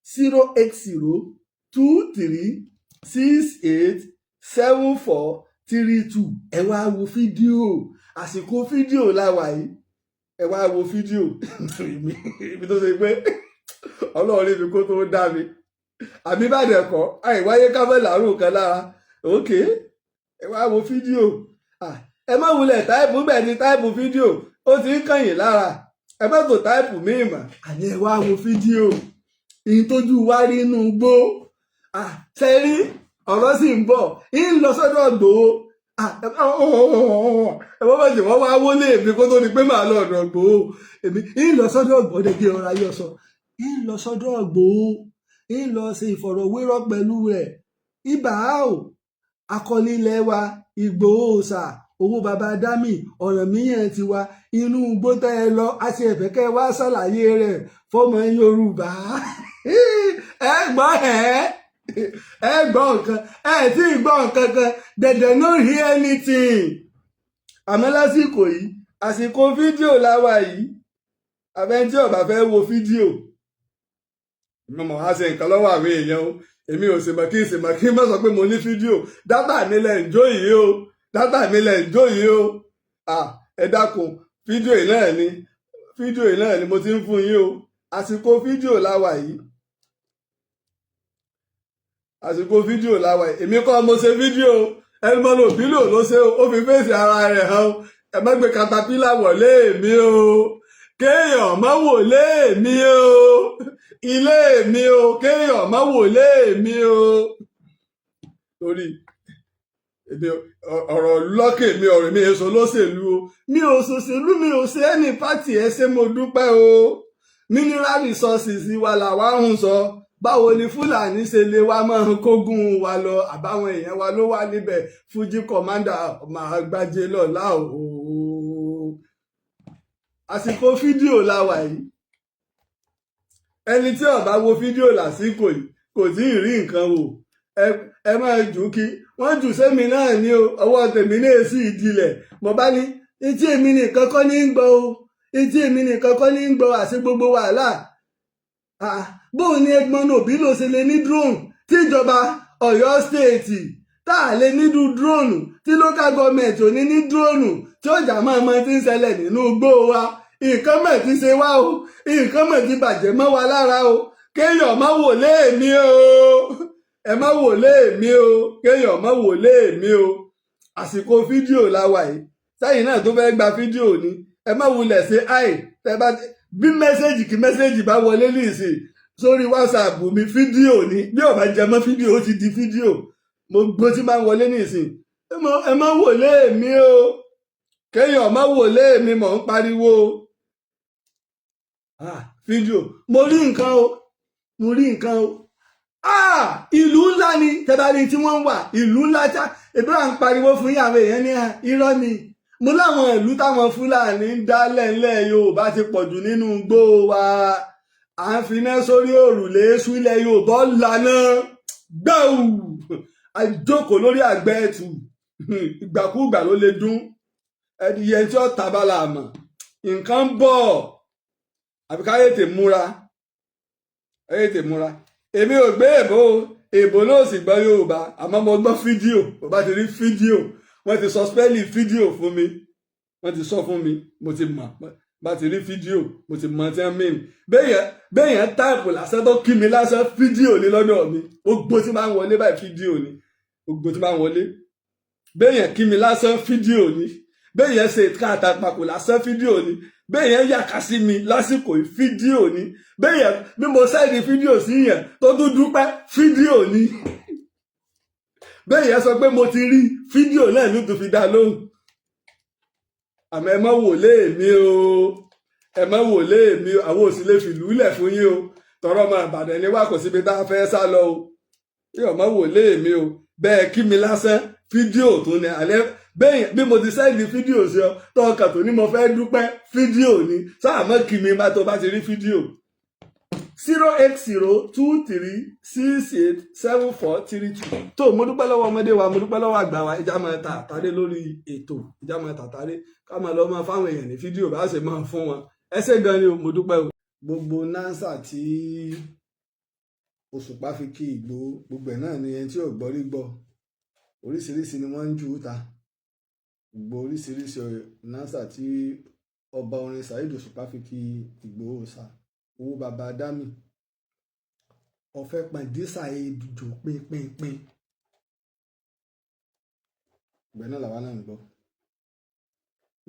[SPEAKER 2] 08023687432 ẹ wá wo fídíò àsìkò fídíò làwà yìí ẹ wá wo fídíò ibi tó ṣe pé Ọlọ́run rí mi kó tó dá mi àbí bàdẹ̀ kọ́ àìwáyé kámẹ́lárù kan lára òkè ẹ wá wo fídíò ẹ má wulẹ̀ táìpù bẹ́ẹ̀ ni táìpù fídíò ó ti ń kànyìn lára ẹ má tó táìpù míì mọ́ àní ẹ wá wo fídíò ìyìn tójú wá rí inú gbó ṣe rí ọ̀rọ̀ sì ń bọ̀ ń lọ sọ́dọ̀ Ìgbòho ẹ wọ́n bẹ̀jẹ̀ wọ́n wá wọlé èmi kó tó di pé màá lọ ọ̀dọ̀ Ìgbòho èmi ń lọ sọ́dọ̀ Ìgbòho dé kí ọ̀rọ̀ ayé sọ ń lọ sọ́dọ̀ Ìgbòho ń lọ ṣe ìfọ̀rọ̀wérọ̀ pẹ̀lú rẹ̀ ibà o akọni ilẹ̀ wa Ìgbòho ṣà owó baba dami ọ̀ràn míyàn ti wa inú igbó tẹ́ ẹ lọ a ṣe ẹ̀fẹ́ kẹ́ wá ṣàlàyé rẹ̀ fọmọ Yorùbá ẹ gbọ́ ẹ gbọ́ nǹkan ẹ tí ì gbọ́ nǹkan kan dẹ̀dẹ̀ no hear anything àmọ́ lásìkò yìí àsìkò fídíò láwa yìí àbẹ́ntí ọ̀bà fẹ́ wo fídíò mo mọ̀ á ṣe nǹkan lọ́wọ́ àwọn èèyàn o èmi ò sì mọ̀ kí n sì mọ̀ kí n má sọ pé mo ní fídíò dátà mi lẹ̀ ń jó yìí o dátà mi lẹ̀ ń jó yìí o ẹ dákun fídíò yìí náà ni mo ti ń fún yín o àsìkò fídíò láwa yìí àsìkò fídíò láwa yìí èmi kọ́ mo ṣe fídíò Edmond Obilo ló ṣe ó fi fèsì ara rẹ̀ hàn ẹ má gbé katapila wọlé mi o kéèyàn má wọlé mi o ilé mi o kéèyàn má wọlé mi o torí ọ̀rọ̀ lọ́kè mi ọ̀rọ̀ mi èso lóṣèlú o mi ò ṣòṣèlú mi ò ṣe ẹni pátì ẹ ṣe mo dúpẹ́ o mineral resources wa làwa ń sọ báwo ni Fúlàní ṣe lè wá máa kógun wa lọ àbáwọn èèyàn wa ló wà níbẹ̀ Fuji commander máa gbájé lọ́la o àsìkò fídíò láwa yìí ẹni tí ó bá wo fídíò lásìkò yìí kò tí ì rí nǹkan wò ẹ máa jù kí wọ́n jù sẹ́mi náà ní o ọwọ́ tèmi náà sì ìdílẹ̀ mo bá ní etí èmi nìkan kọ́ ní ń gbọ́ o etí èmi nìkan kọ́ ní ń gbọ́ àti gbogbo wàhálà bóun ni Edmond Obilo ṣe lè ní drone tí ìjọba Ọ̀yọ́ stéètì tá a lè nídú drone tí local government ò ní drone tí ọjà máa mọ tí ń ṣẹlẹ̀ nínú igbó wa nǹkan mọ̀ ti ṣe wá o nǹkan mọ̀ ti bàjẹ́ mọ́ wa lára o kéèyàn má wò léèmí o ẹ má wò léèmí o kéèyàn má wò léèmí o àsìkò fídíò láwa yìí sẹ́yìn náà tó fẹ́ gba fídíò ni ẹ má wulẹ̀ ṣe tẹ bá bí mẹ́sẹ́jì kí mẹ́sẹ́jì bá wọlé nísìn sórí WhatsApp mi fídíò ni bí ó bá jẹ mọ́ fídíò ó ti di fídíò mo gbọ́ tí máa ń wọlé nísìn ẹ má wò léèmí o kéèyàn má wò léèmí mọ̀ ń pariwo fídíò mo rí nǹkan o ìlú ńlá ni tẹ́bárí tí wọ́n wà ìlú ńlá já ebi à ń pariwo fún yàrá èèyàn ní irọ́ ni mo láwọn ìlú táwọn Fúlàní ń dálẹ̀ ńlẹ̀ Yorùbá ti pọ̀jù nínú igbó wa à ń finá sórí òrùlé súnlẹ̀ Yorùbá lànà gbáù àjókòó lórí àgbẹ̀ ẹ̀tù ìgbàkúgbà ló lè dún ẹdìyẹ tí ó tabala àmọ́ nǹkan bọ̀ àbí ká yètè múra èmi ò gbé èbó náà sì gbọ́ Yorùbá àmọ́ mo gbọ́ fídíò mo bá ti rí fídíò wọ́n ti sọ spẹ́lì fídíò fún mi wọ́n ti sọ fún mi mo ti mọ̀ bá ti rí fídíò mo ti mọ̀ tí wọ́n mìíràn béèyàn táìpù lásán tó kí mi lásán fídíò ní lọ́dọ̀ mi gbogbo tí máa ń wọlé báyìí fídíò ni gbogbo tí máa ń wọlé béèyàn kí mi lásán fídíò ni, béèyàn ṣe ìka àtàpàkò lásán fídíò ni, béèyàn yàkà sí mi lásìkò fídíò ni, béèyàn bí mo sẹ́ẹ̀dì fídíò sí yẹn tó tún dúpẹ́ fídíò ni, béèyàn sọ pé mo ti rí fídíò náà ló tún fi dá lóhùn. àmọ́ ẹ má wò lé mi o, ẹ má wò lé mi o, àwọn òsì lè fìlú lẹ̀ fún yín o, tọrọ ọmọ Ìbàdàn ni wà kò síbi tá a fẹ́ sá lọ o, bí ọmọ wò lé mi o, bẹ́ẹ̀ kí mi lásán fídíò tó ní alẹ́ bẹ́ẹ̀ bí mo ti sẹ́ẹ̀dì fídíò sí ọ tọkàn tó ní mo fẹ́ dúpẹ́ fídíò ni sáà mọ́ kí mi má tó bá ti rí fídíò. 08023687432 tó mo dúpẹ́ lọ́wọ́ ọmọdé wa mo dúpẹ́ lọ́wọ́ àgbà wa ìjà máa ta àtàrí lórí ètò ìjà máa tàtàrí ká máa lọ máa fáwọn èèyàn ní fídíò bá ṣe máa fún wọn ẹsẹ̀ gan ni mo dúpẹ́ o. gbogbo nánsà tí Òṣùpá fi kí Ìgbòho gbogbo ẹ̀ náà ni ẹni tí ò gbọ́ rí gbọ́ oríṣiríṣi ni wọ́n ń jù ú ta gbogbo oríṣiríṣi nánsà tí ọba orin Saheed Òṣùpá fi kí Ìgbòho sá owó baba dami ọ̀fẹ́ pàdésà èdùjò pínpínpín ìgbẹ́ náà làwa náà ń gbọ́.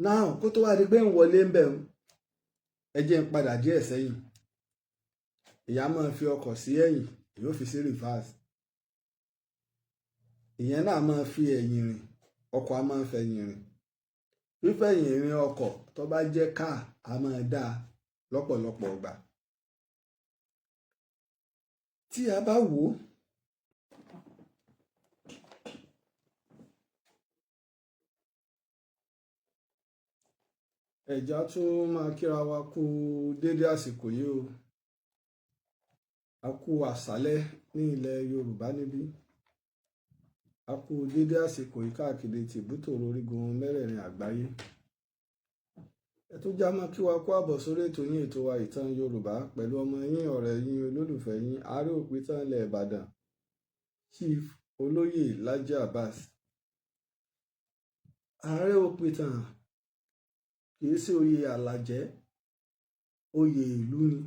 [SPEAKER 2] náà kó tó wá di pé ń wọlé ń bẹ̀ ẹ jẹ́ ń padà díẹ̀ sẹ́yìn ìyá máa fi ọkọ̀ sí ẹ̀yìn yóò fi sí reverse ìyẹn náà máa fi ẹ̀yìn rìn ọkọ̀ á máa fẹ̀yìn rìn fífẹ̀yìn rìn ọkọ̀ tó bá jẹ́ káà á máa dáa lọ́pọ̀lọpọ̀ ọgbà. tí a bá wò ó ẹ̀já tún máa kíra wa kú déédé àsìkò yìí o a kú àṣálẹ́ ní ilẹ̀ Yorùbá níbí a kú déédé àsìkò yìí káàkiri tìbútòrò orígun mẹ́rẹ̀ẹ̀rin àgbáyé ẹ tó já mọ́ kí wa kú àbọ̀ sórí ètò yín ètò wa ìtàn Yorùbá pẹ̀lú ọmọ yín ọ̀rẹ́ yín olólùfẹ́ yín Ààrẹ Òpìtàn ilẹ̀ Ìbàdàn Chief Olóyè Laji Abbas. Ààrẹ Òpìtàn kìí ṣe oyè àlàjẹ́ oyè ìlú ni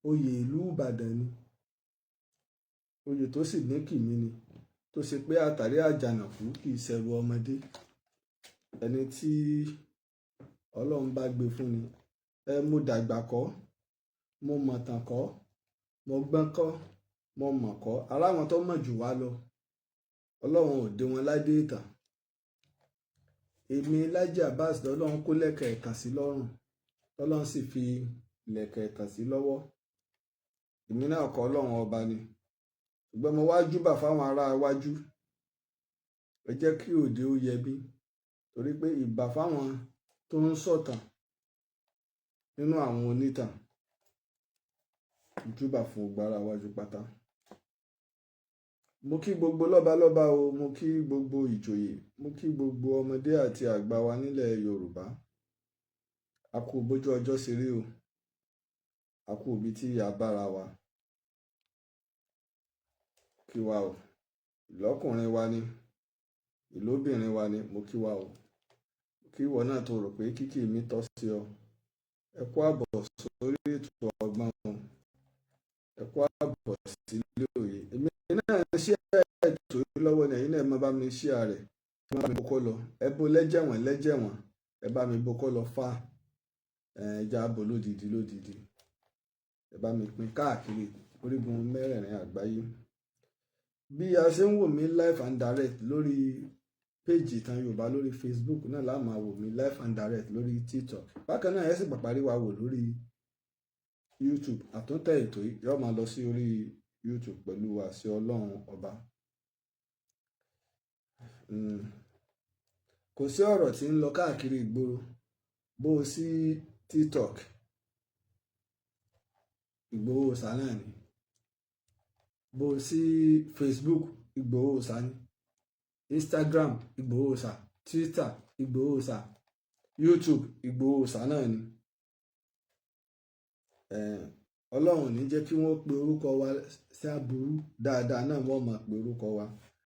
[SPEAKER 2] oyè ìlú Ìbàdàn ni oyè tó sì ní kìmí ni tó ṣe pé àtàrí àjànàkú kìí ṣẹrù ọmọdé ẹni tí Ọlọ́run bá gbé fún ni mo dàgbà kọ́ mo mọ̀tàn kọ́ mo gbọ́n kọ́ mo mọ̀ kọ́ aláwọn tó mọ̀ jù wá lọ Ọlọ́run ò dé wọn ládé ìtàn èmi Laji Abbas lọ́lọ́run kó lẹ́kẹ̀ẹ́ ìtàn sí lọ́rùn lọ́lọ́run sì fi lẹ̀kẹ̀ ìtàn sí lọ́wọ́ èmi náà kọ́ Ọlọ́run ọba ni ṣùgbọ́n mo wá júbà fáwọn ará iwájú ẹ jẹ́ kí òde ó yẹ bí torí pé ìbà fáwọn tó ń sọ̀tàn nínú àwọn onítàn júbà fún ògbára wájú pátá. Mo kí gbogbo lọ́balọ́ba o mo kí gbogbo ìjòyè mo kí gbogbo ọmọdé àti àgbà wa nílẹ̀ Yorùbá a kú bójú ọjọ́ ṣe rí o a kú ibi tí a bára wa kí wa o ìlọ́kùnrin wa ni ìlóbìnrin wa ni mo kí wa o kí ìwọ náà tó rò pé kíkì mi tọ́ sí ọ ẹ kú àbọ̀ sórí ètò ọgbọ́n o ẹ kú àbọ̀ sílé òye èmi náà ṣe ètò lọ́wọ́ ní ẹ̀yin náà ẹ máa bá mi ṣí ààrẹ ẹ máa bá mi bókọ́ lọ ẹ bó lẹ́jẹ̀wọ̀n ẹ bá mi bókọ́ lọ fà ẹja bò lódìdí ẹ bá mi pín káàkiri orígun mẹ́rẹ̀ẹ̀rin àgbáyé bí a ṣe ń wò mí live and direct lórí péjì Ìtàn Yorùbá lórí Facebook náà la máa wò mí live and direct lórí TikTok bákan náà ẹ sì pàparí wa wò lórí YouTube àtúntẹ̀ ètò yìí yóò máa lọ sí orí YouTube pẹ̀lú àṣẹ Ọlọ́run ọba. Kò sí ọ̀rọ̀ tí ń lọ káàkiri ìgboro bó o sí TikTok Ìgbòho Òòṣà náà ni bó o sí Facebook Ìgbòho Òòṣà ni Instagram Ìgbòho Òòṣà Twitter Ìgbòho Òòṣà YouTube Ìgbòho Òòṣà náà ni. Ọlọ́run ní jẹ́ kí wọ́n pe orúkọ wa sí aburú dáadáa náà wọ́n máa pe orúkọ wa